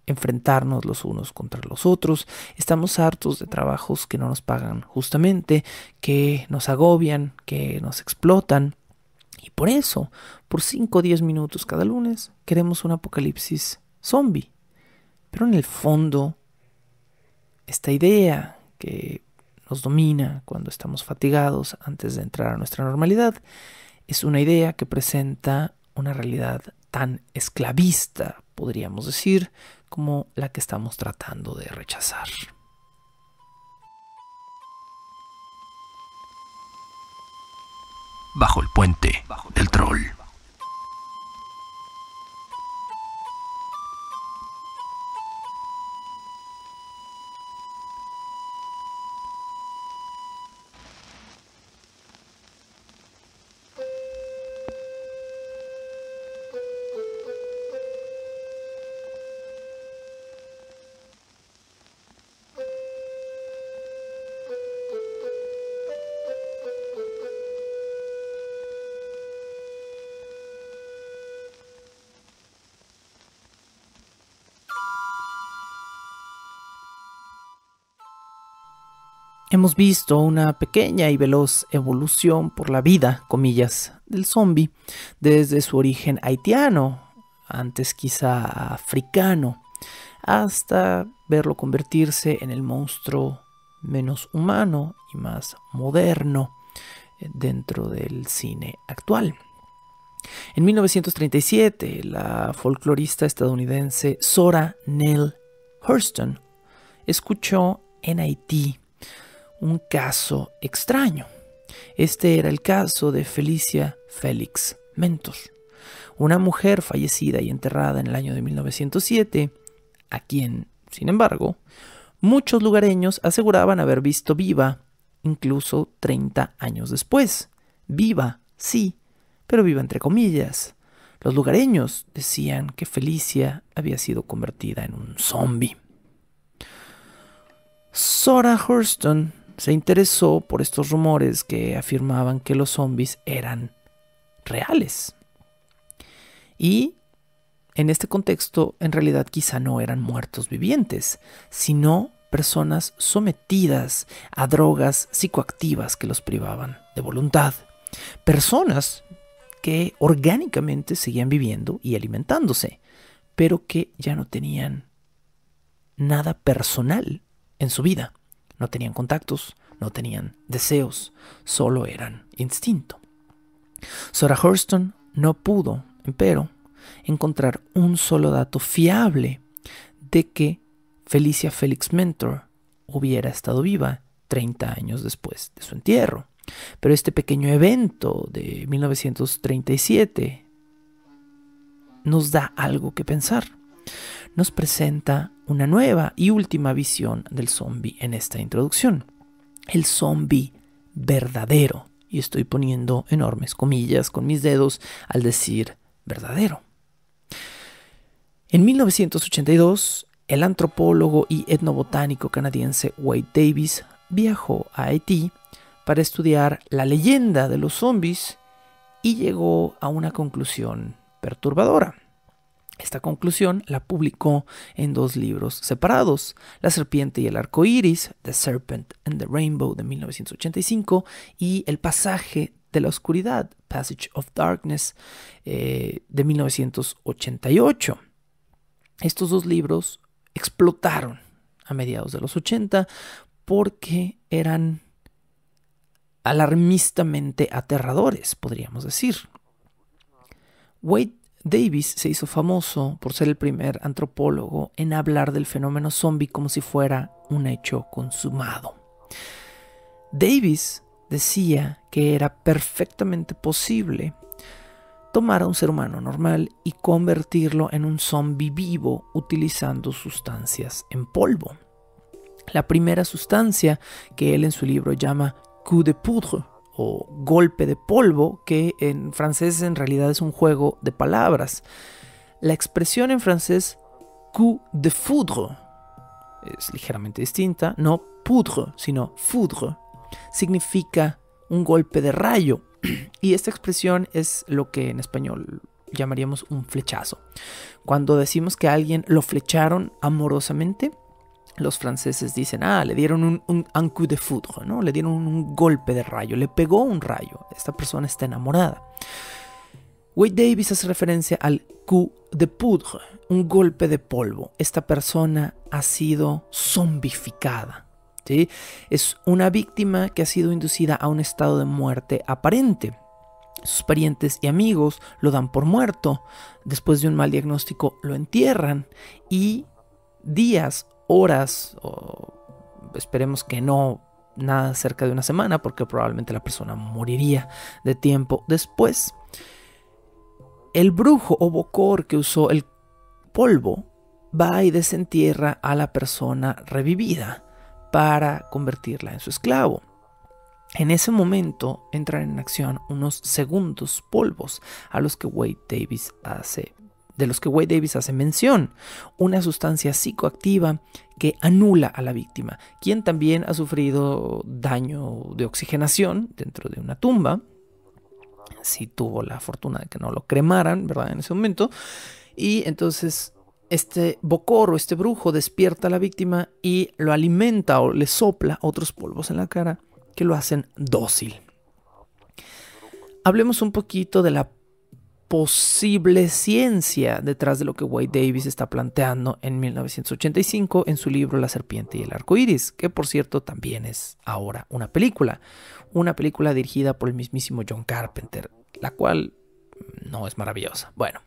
enfrentarnos los unos contra los otros. Estamos hartos de trabajos que no nos pagan justamente, que nos agobian, que nos explotan. Y por eso, por 5 o 10 minutos cada lunes, queremos un apocalipsis zombie. Pero en el fondo, esta idea que nos domina cuando estamos fatigados antes de entrar a nuestra normalidad, es una idea que presenta una realidad tan esclavista, podríamos decir, como la que estamos tratando de rechazar. Bajo el puente del troll. Hemos visto una pequeña y veloz evolución por la vida, comillas, del zombie, desde su origen haitiano, antes quizá africano, hasta verlo convertirse en el monstruo menos humano y más moderno dentro del cine actual. En 1937, la folclorista estadounidense Zora Neale Hurston escuchó en Haití un caso extraño. Este era el caso de Felicia Felix Mentor, una mujer fallecida y enterrada en el año de 1907, a quien, sin embargo, muchos lugareños aseguraban haber visto viva incluso 30 años después. Viva, sí, pero viva entre comillas. Los lugareños decían que Felicia había sido convertida en un zombie. Zora Hurston se interesó por estos rumores que afirmaban que los zombies eran reales. Y en este contexto, en realidad quizá no eran muertos vivientes, sino personas sometidas a drogas psicoactivas que los privaban de voluntad. Personas que orgánicamente seguían viviendo y alimentándose, pero que ya no tenían nada personal en su vida. No tenían contactos, no tenían deseos, solo eran instinto. Zora Hurston no pudo, empero, encontrar un solo dato fiable de que Felicia Felix Mentor hubiera estado viva 30 años después de su entierro. Pero este pequeño evento de 1937 nos da algo que pensar. Nos presenta una nueva y última visión del zombie en esta introducción. El zombie verdadero. Y estoy poniendo enormes comillas con mis dedos al decir verdadero. En 1982, el antropólogo y etnobotánico canadiense Wade Davis viajó a Haití para estudiar la leyenda de los zombies y llegó a una conclusión perturbadora. Esta conclusión la publicó en 2 libros separados: La serpiente y el arco iris, The Serpent and the Rainbow, de 1985, y El pasaje de la oscuridad, Passage of Darkness, de 1988. Estos 2 libros explotaron a mediados de los 80 porque eran alarmistamente aterradores, podríamos decir. Wade Davis se hizo famoso por ser el primer antropólogo en hablar del fenómeno zombie como si fuera un hecho consumado. Davis decía que era perfectamente posible tomar a un ser humano normal y convertirlo en un zombie vivo utilizando sustancias en polvo. La primera sustancia que él en su libro llama coup de poudre o golpe de polvo, que en francés en realidad es un juego de palabras. La expresión en francés coup de foudre es ligeramente distinta, no poudre, sino foudre. Significa un golpe de rayo y esta expresión es lo que en español llamaríamos un flechazo. Cuando decimos que a alguien lo flecharon amorosamente, los franceses dicen, le dieron un coup de foudre, ¿no? Le dieron un golpe de rayo, le pegó un rayo. Esta persona está enamorada. Wade Davis hace referencia al coup de poudre, un golpe de polvo. Esta persona ha sido zombificada, ¿sí? Es una víctima que ha sido inducida a un estado de muerte aparente. Sus parientes y amigos lo dan por muerto. Después de un mal diagnóstico lo entierran y días, horas, o esperemos que no nada cerca de una semana, porque probablemente la persona moriría de tiempo después, el brujo o bocor que usó el polvo va y desentierra a la persona revivida para convertirla en su esclavo. En ese momento entran en acción unos segundos polvos de los que Wade Davis hace mención, una sustancia psicoactiva que anula a la víctima, quien también ha sufrido daño de oxigenación dentro de una tumba. Sí tuvo la fortuna de que no lo cremaran, ¿verdad? En ese momento. Y entonces este bocor o este brujo despierta a la víctima y lo alimenta o le sopla otros polvos en la cara que lo hacen dócil. Hablemos un poquito de la posible ciencia detrás de lo que Wade Davis está planteando en 1985 en su libro La serpiente y el arco iris, que por cierto también es ahora una película dirigida por el mismísimo John Carpenter, la cual no es maravillosa. Bueno,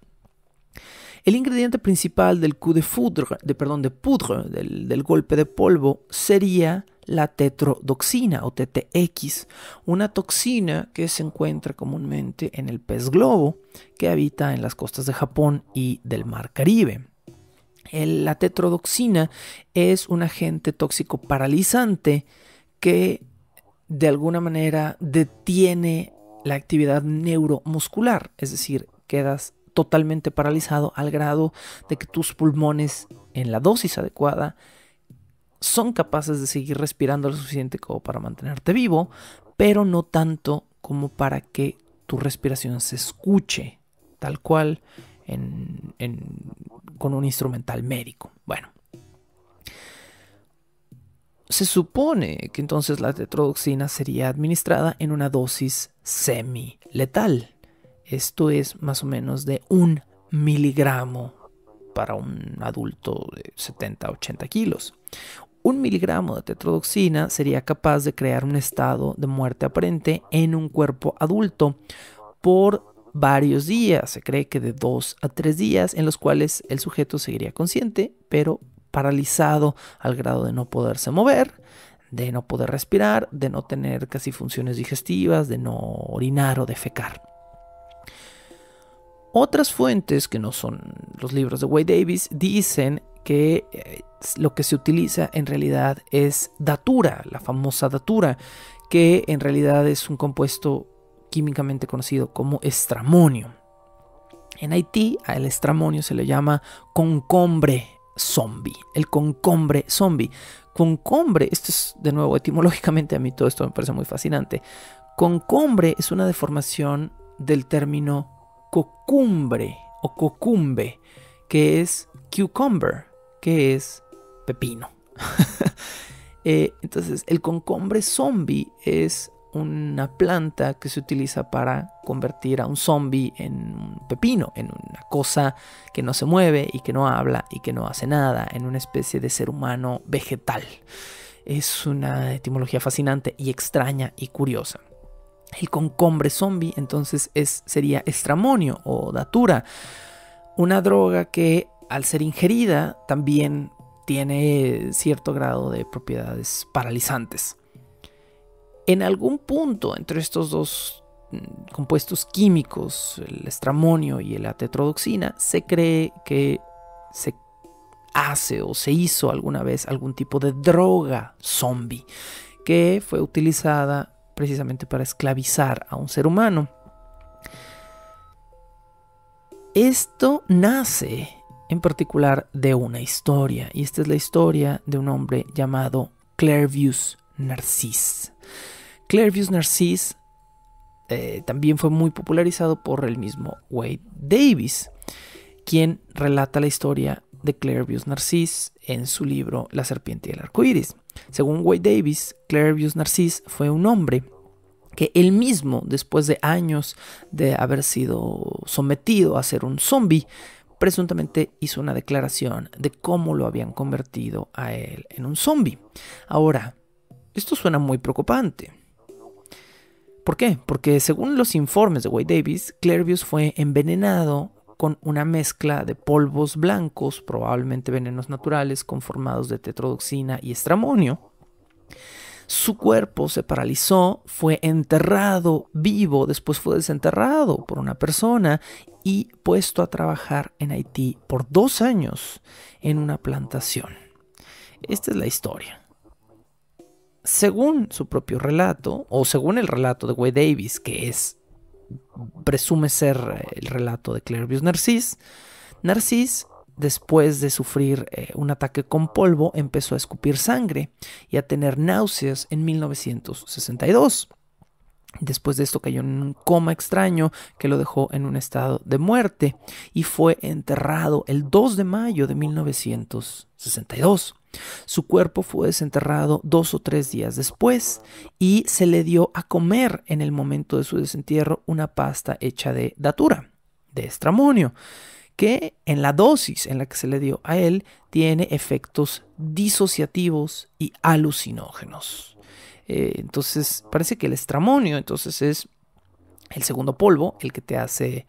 el ingrediente principal del coup de foudre, del golpe de polvo, sería la tetrodoxina o TTX, una toxina que se encuentra comúnmente en el pez globo que habita en las costas de Japón y del Mar Caribe. La tetrodoxina es un agente tóxico paralizante que de alguna manera detiene la actividad neuromuscular, es decir, quedas totalmente paralizado al grado de que tus pulmones, en la dosis adecuada, son capaces de seguir respirando lo suficiente como para mantenerte vivo, pero no tanto como para que tu respiración se escuche tal cual con un instrumental médico. Bueno, se supone que entonces la tetrodoxina sería administrada en una dosis semi-letal. Esto es más o menos de 1 miligramo para un adulto de 70 a 80 kilos. 1 miligramo de tetrodoxina sería capaz de crear un estado de muerte aparente en un cuerpo adulto por varios días. Se cree que de 2 a 3 días en los cuales el sujeto seguiría consciente, pero paralizado al grado de no poderse mover, de no poder respirar, de no tener casi funciones digestivas, de no orinar o defecar. Otras fuentes, que no son los libros de Wade Davis, dicen que lo que se utiliza en realidad es datura, la famosa datura, que en realidad es un compuesto químicamente conocido como estramonio. En Haití al estramonio se le llama concombre zombie, el concombre zombie. Concombre, esto es de nuevo etimológicamente, a mí todo esto me parece muy fascinante. Concombre es una deformación del término cocumbre o cocumbe, que es cucumber, que es pepino. Entonces el concombre zombie es una planta que se utiliza para convertir a un zombie en un pepino, en una cosa que no se mueve y que no habla y que no hace nada, en una especie de ser humano vegetal. Es una etimología fascinante y extraña y curiosa. El concombre zombie entonces sería estramonio o datura, una droga que al ser ingerida también tiene cierto grado de propiedades paralizantes. En algún punto entre estos dos compuestos químicos, el estramonio y la tetrodotoxina, se cree que se hace o se hizo alguna vez algún tipo de droga zombie que fue utilizada precisamente para esclavizar a un ser humano. Esto nace en particular de una historia, y esta es la historia de un hombre llamado Clairvius Narcisse. Clairvius Narcisse también fue muy popularizado por el mismo Wade Davis, quien relata la historia de Clairvius Narcisse en su libro La serpiente y el arco iris. Según Wade Davis, Clairvius Narcisse fue un hombre que él mismo, después de años de haber sido sometido a ser un zombie, presuntamente hizo una declaración de cómo lo habían convertido a él en un zombie. Ahora, esto suena muy preocupante. ¿Por qué? Porque según los informes de Wade Davis, Clairvius fue envenenado con una mezcla de polvos blancos, probablemente venenos naturales, conformados de tetrodotoxina y estramonio. Su cuerpo se paralizó, fue enterrado vivo, después fue desenterrado por una persona y puesto a trabajar en Haití por 2 años en una plantación. Esta es la historia. Según su propio relato, o según el relato de Wade Davis, que presume ser el relato de Clairvius Narcisse, después de sufrir un ataque con polvo, empezó a escupir sangre y a tener náuseas en 1962. Después de esto cayó en un coma extraño que lo dejó en un estado de muerte y fue enterrado el 2 de mayo de 1962. Su cuerpo fue desenterrado 2 o 3 días después y se le dio a comer en el momento de su desentierro una pasta hecha de datura, de estramonio, que en la dosis en la que se le dio a él tiene efectos disociativos y alucinógenos. Entonces parece que el estramonio entonces es el segundo polvo, el que te hace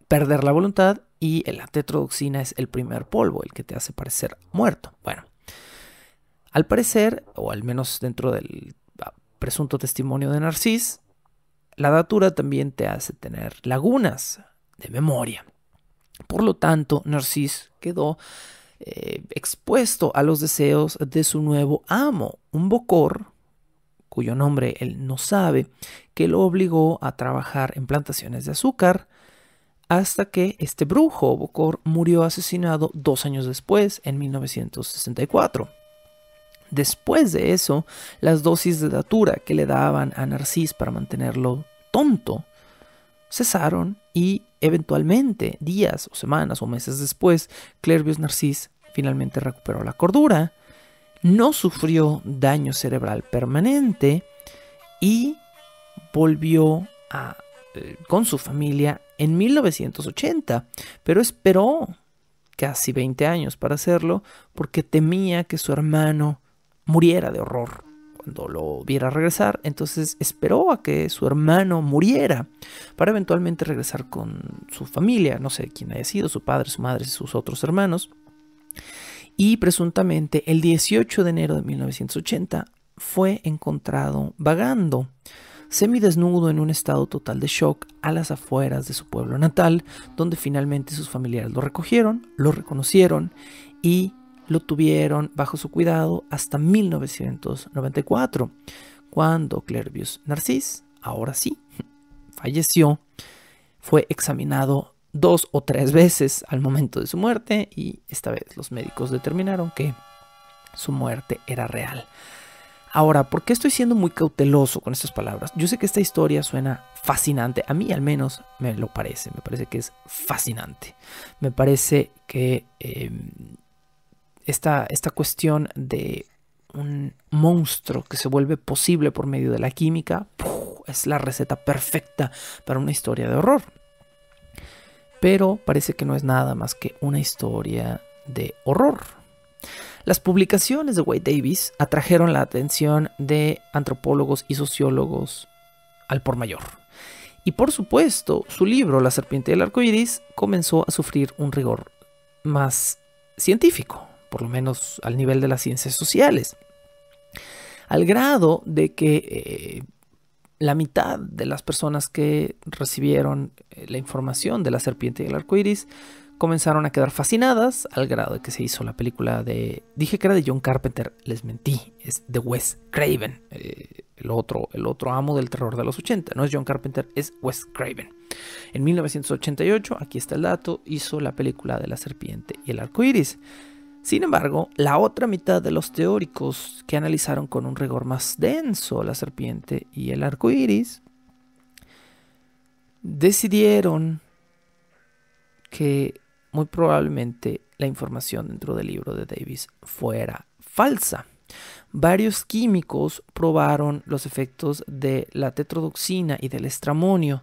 perder la voluntad, y la tetrodotoxina es el primer polvo, el que te hace parecer muerto. Bueno, al parecer, o al menos dentro del presunto testimonio de Narcisse, la datura también te hace tener lagunas de memoria. Por lo tanto, Narcisse quedó expuesto a los deseos de su nuevo amo, un bokor, cuyo nombre él no sabe, que lo obligó a trabajar en plantaciones de azúcar, hasta que este brujo bokor murió asesinado 2 años después, en 1964. Después de eso, las dosis de datura que le daban a Narcisse para mantenerlo tonto cesaron, y eventualmente, días o semanas o meses después, Clairvius Narcisse finalmente recuperó la cordura, no sufrió daño cerebral permanente y volvió con su familia en 1980, pero esperó casi 20 años para hacerlo porque temía que su hermano muriera de horror cuando lo viera regresar. Entonces esperó a que su hermano muriera para eventualmente regresar con su familia, no sé quién haya sido, su padre, su madre, sus otros hermanos. Y presuntamente el 18 de enero de 1980 fue encontrado vagando semidesnudo en un estado total de shock a las afueras de su pueblo natal, donde finalmente sus familiares lo recogieron, lo reconocieron y lo tuvieron bajo su cuidado hasta 1994, cuando Clairvius Narcisse, ahora sí, falleció. Fue examinado 2 o 3 veces al momento de su muerte y esta vez los médicos determinaron que su muerte era real. Ahora, ¿por qué estoy siendo muy cauteloso con estas palabras? Yo sé que esta historia suena fascinante, a mí al menos me parece que es fascinante. Me parece que esta cuestión de un monstruo que se vuelve posible por medio de la química es la receta perfecta para una historia de horror. Pero parece que no es nada más que una historia de horror. Las publicaciones de Wade Davis atrajeron la atención de antropólogos y sociólogos al por mayor. Y por supuesto, su libro La serpiente y el arco iris comenzó a sufrir un rigor más científico, por lo menos al nivel de las ciencias sociales, al grado de que la mitad de las personas que recibieron la información de la serpiente y el arco iris comenzaron a quedar fascinadas al grado de que se hizo la película de... Dije que era de John Carpenter, les mentí, es de Wes Craven, el otro amo del terror de los 80. No es John Carpenter, es Wes Craven. En 1988, aquí está el dato, hizo la película de la serpiente y el arco iris. Sin embargo, la otra mitad de los teóricos que analizaron con un rigor más denso la serpiente y el arco iris decidieron que muy probablemente la información dentro del libro de Davis fuera falsa. Varios químicos probaron los efectos de la tetrodotoxina y del estramonio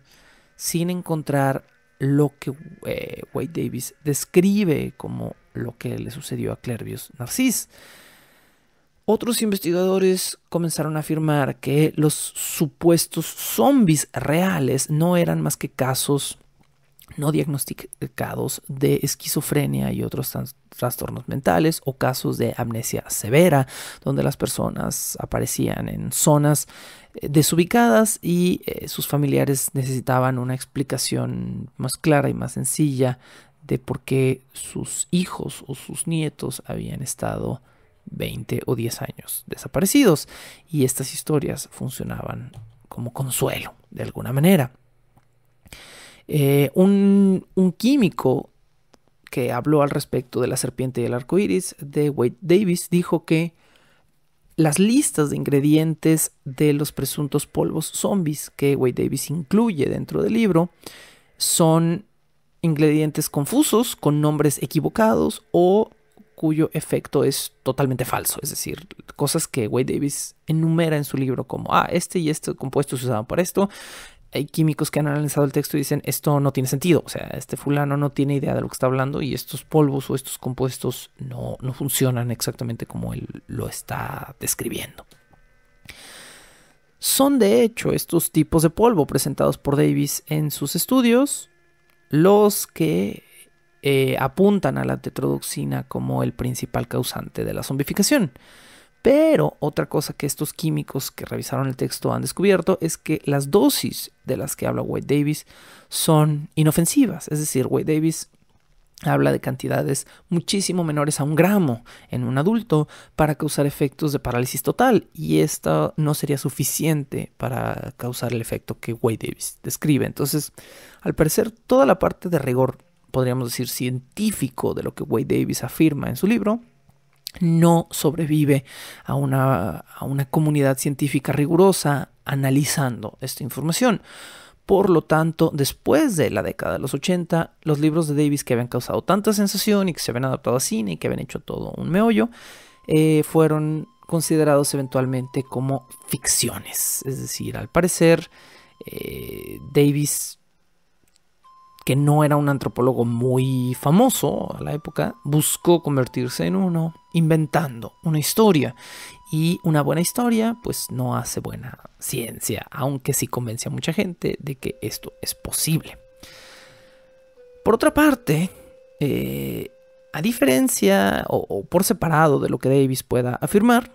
sin encontrar lo que Wade Davis describe como lo que le sucedió a Clervius Narcisse. Otros investigadores comenzaron a afirmar que los supuestos zombies reales no eran más que casos no diagnosticados de esquizofrenia y otros trastornos mentales, o casos de amnesia severa, donde las personas aparecían en zonas desubicadas y sus familiares necesitaban una explicación más clara y más sencilla de por qué sus hijos o sus nietos habían estado 20 o 10 años desaparecidos, y estas historias funcionaban como consuelo de alguna manera. Un químico que habló al respecto de la serpiente y el arco iris de Wade Davis dijo que las listas de ingredientes de los presuntos polvos zombies que Wade Davis incluye dentro del libro son ingredientes confusos con nombres equivocados o cuyo efecto es totalmente falso, es decir, cosas que Wade Davis enumera en su libro como este y este compuesto se usaban para esto. Hay químicos que han analizado el texto y dicen esto no tiene sentido, o sea, este fulano no tiene idea de lo que está hablando y estos polvos o estos compuestos no funcionan exactamente como él lo está describiendo. Son de hecho estos tipos de polvo presentados por Davis en sus estudios los que apuntan a la tetrodotoxina como el principal causante de la zombificación. Pero otra cosa que estos químicos que revisaron el texto han descubierto es que las dosis de las que habla Wade Davis son inofensivas. Es decir, Wade Davis habla de cantidades muchísimo menores a 1 gramo en un adulto para causar efectos de parálisis total. Y esto no sería suficiente para causar el efecto que Wade Davis describe. Entonces, al parecer, toda la parte de rigor, podríamos decir científico, de lo que Wade Davis afirma en su libro, no sobrevive a una comunidad científica rigurosa analizando esta información. Por lo tanto, después de la década de los 80, los libros de Davis que habían causado tanta sensación y que se habían adaptado a cine y que habían hecho todo un meollo, fueron considerados eventualmente como ficciones. Es decir, al parecer, Davis, que no era un antropólogo muy famoso a la época, buscó convertirse en uno inventando una historia. Y una buena historia pues no hace buena ciencia, aunque sí convence a mucha gente de que esto es posible. Por otra parte, a diferencia o por separado de lo que Davis pueda afirmar,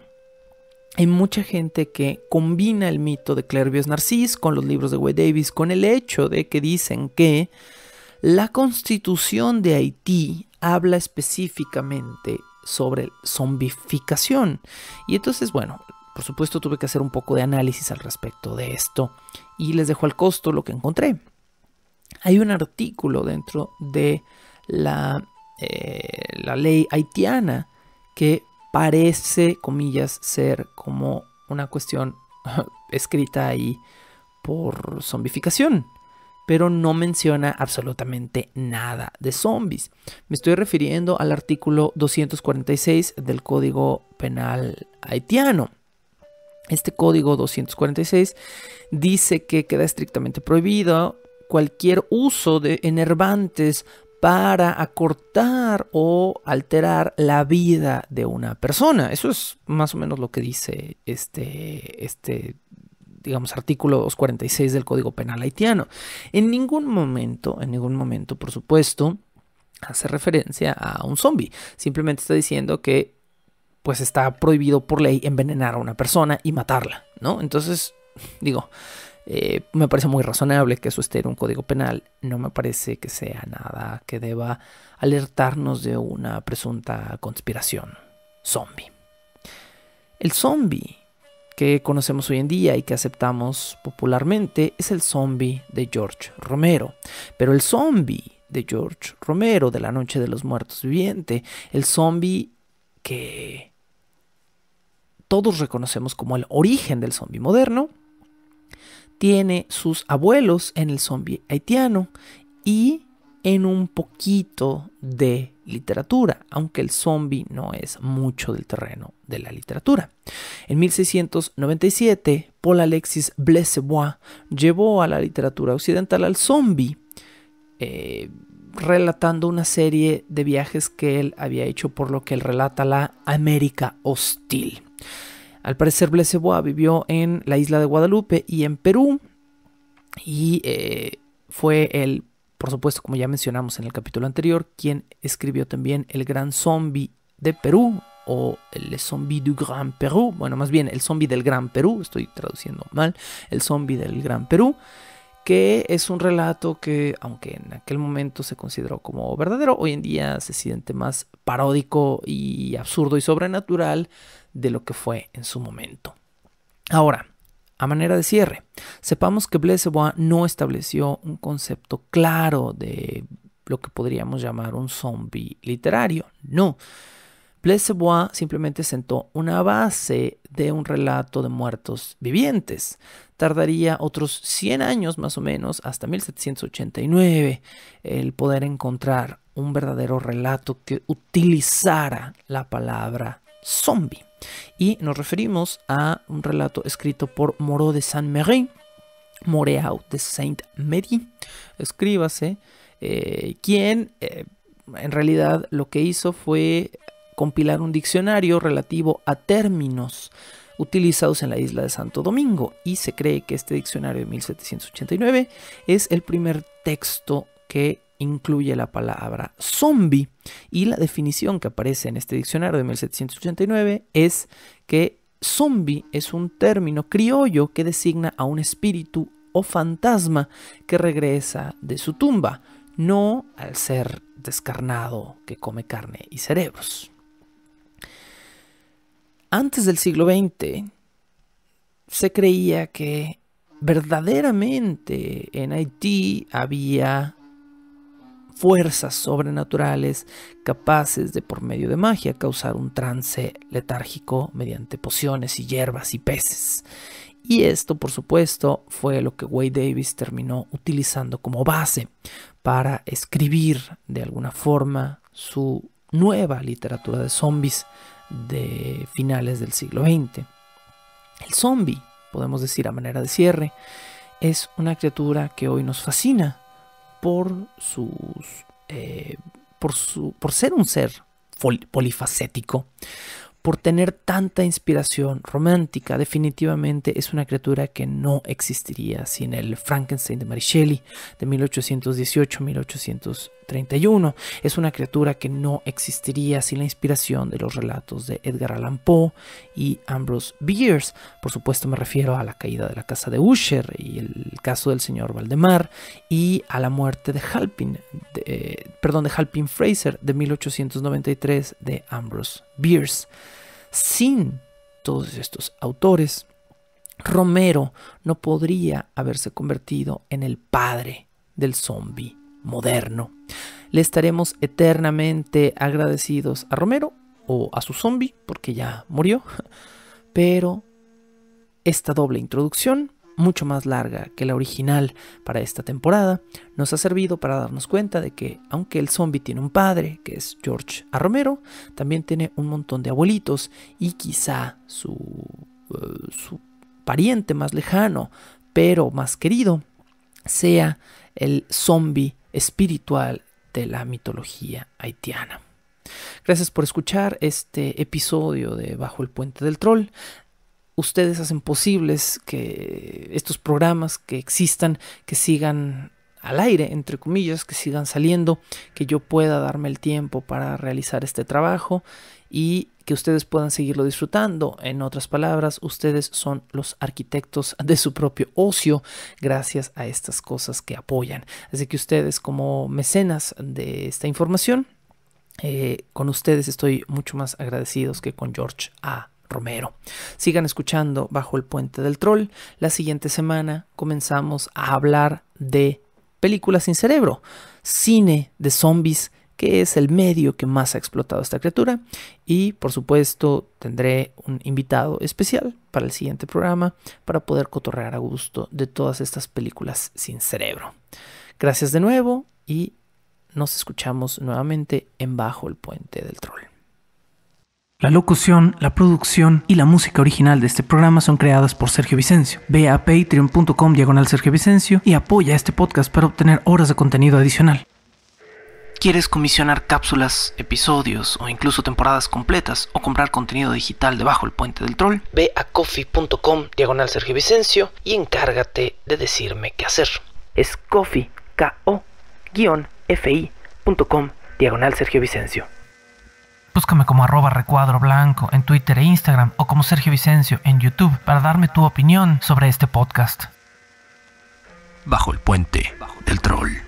hay mucha gente que combina el mito de Clervius Narcisse con los libros de Wade Davis, con el hecho de que dicen que la Constitución de Haití habla específicamente sobre zombificación. Y entonces, bueno, por supuesto tuve que hacer un poco de análisis al respecto de esto y les dejo al costo lo que encontré. Hay un artículo dentro de la ley haitiana que parece, comillas, ser como una cuestión escrita ahí por zombificación, pero no menciona absolutamente nada de zombies. Me estoy refiriendo al artículo 246 del Código Penal haitiano. Este Código 246 dice que queda estrictamente prohibido cualquier uso de enervantes para acortar o alterar la vida de una persona. Eso es más o menos lo que dice este digamos, artículo 246 del Código Penal haitiano. En ningún momento, por supuesto, hace referencia a un zombie. Simplemente está diciendo que pues está prohibido por ley envenenar a una persona y matarla, ¿no? Entonces, digo, Me parece muy razonable que eso esté en un código penal. No me parece que sea nada que deba alertarnos de una presunta conspiración zombie. El zombie que conocemos hoy en día y que aceptamos popularmente es el zombie de George Romero. Pero el zombie de George Romero, de La Noche de los Muertos Vivientes, el zombie que todos reconocemos como el origen del zombie moderno, tiene sus abuelos en el zombie haitiano y en un poquito de literatura, aunque el zombie no es mucho del terreno de la literatura. En 1697, Paul Alexis Blessebois llevó a la literatura occidental al zombie, relatando una serie de viajes que él había hecho por lo que él relata la América hostil. Al parecer, Blessebois vivió en la isla de Guadalupe y en Perú, y fue él, por supuesto, como ya mencionamos en el capítulo anterior, quien escribió también El Gran Zombie de Perú, o Le Zombie du Grand Perú, bueno, más bien El Zombie del Gran Perú, estoy traduciendo mal, El Zombie del Gran Perú, que es un relato que, aunque en aquel momento se consideró como verdadero, hoy en día se siente más paródico y absurdo y sobrenatural de lo que fue en su momento. Ahora, a manera de cierre, sepamos que Blessebois no estableció un concepto claro de lo que podríamos llamar un zombie literario. No. Blessebois simplemente sentó una base de un relato de muertos vivientes. Tardaría otros 100 años más o menos, hasta 1789, el poder encontrar un verdadero relato que utilizara la palabra zombie. Y nos referimos a un relato escrito por Moreau de Saint-Méry, Moreau de Saint-Méry, escríbase, quien en realidad lo que hizo fue compilar un diccionario relativo a términos utilizados en la isla de Santo Domingo, y se cree que este diccionario de 1789 es el primer texto que incluye la palabra zombie, y la definición que aparece en este diccionario de 1789 es que zombie es un término criollo que designa a un espíritu o fantasma que regresa de su tumba, no al ser descarnado que come carne y cerebros. Antes del siglo XX se creía que verdaderamente en Haití había fuerzas sobrenaturales capaces de, por medio de magia, causar un trance letárgico mediante pociones y hierbas y peces. Y esto, por supuesto, fue lo que Wade Davis terminó utilizando como base para escribir de alguna forma su nueva literatura de zombies de finales del siglo XX. El zombie, podemos decir a manera de cierre, es una criatura que hoy nos fascina por ser un ser polifacético, por tener tanta inspiración romántica. Definitivamente es una criatura que no existiría sin el Frankenstein de Mary Shelley de 1818-1831. Es una criatura que no existiría sin la inspiración de los relatos de Edgar Allan Poe y Ambrose Bierce. Por supuesto me refiero a La caída de la casa de Usher y el caso del señor Valdemar, y a la muerte de Halpin Frayser de 1893 de Ambrose Bierce. Sin todos estos autores, Romero no podría haberse convertido en el padre del zombie moderno. Le estaremos eternamente agradecidos a Romero o a su zombie, porque ya murió, pero esta doble introducción, mucho más larga que la original para esta temporada, nos ha servido para darnos cuenta de que, aunque el zombie tiene un padre, que es George A. Romero, también tiene un montón de abuelitos, y quizá su pariente más lejano, pero más querido, sea el zombie espiritual de la mitología haitiana. Gracias por escuchar este episodio de Bajo el Puente del Troll. Ustedes hacen posibles que estos programas que existan, que sigan al aire, entre comillas, que sigan saliendo, que yo pueda darme el tiempo para realizar este trabajo y que ustedes puedan seguirlo disfrutando. En otras palabras, ustedes son los arquitectos de su propio ocio gracias a estas cosas que apoyan. Así que ustedes, como mecenas de esta información, con ustedes estoy mucho más agradecidos que con George A. Romero. Sigan escuchando Bajo el Puente del Troll. La siguiente semana comenzamos a hablar de películas sin cerebro, cine de zombies, que es el medio que más ha explotado esta criatura, y por supuesto tendré un invitado especial para el siguiente programa para poder cotorrear a gusto de todas estas películas sin cerebro. Gracias de nuevo y nos escuchamos nuevamente en Bajo el Puente del Troll. La locución, la producción y la música original de este programa son creadas por Sergio Vicencio. Ve a patreon.com/Sergio Vicencio y apoya este podcast para obtener horas de contenido adicional. ¿Quieres comisionar cápsulas, episodios o incluso temporadas completas o comprar contenido digital de Bajo el Puente del Troll? Ve a coffee.com/Sergio Vicencio y encárgate de decirme qué hacer. Es coffee, ko-fi.com/Sergio Vicencio. Búscame como @recuadro_blanco en Twitter e Instagram o como Sergio Vicencio en YouTube para darme tu opinión sobre este podcast. Bajo el Puente del Troll.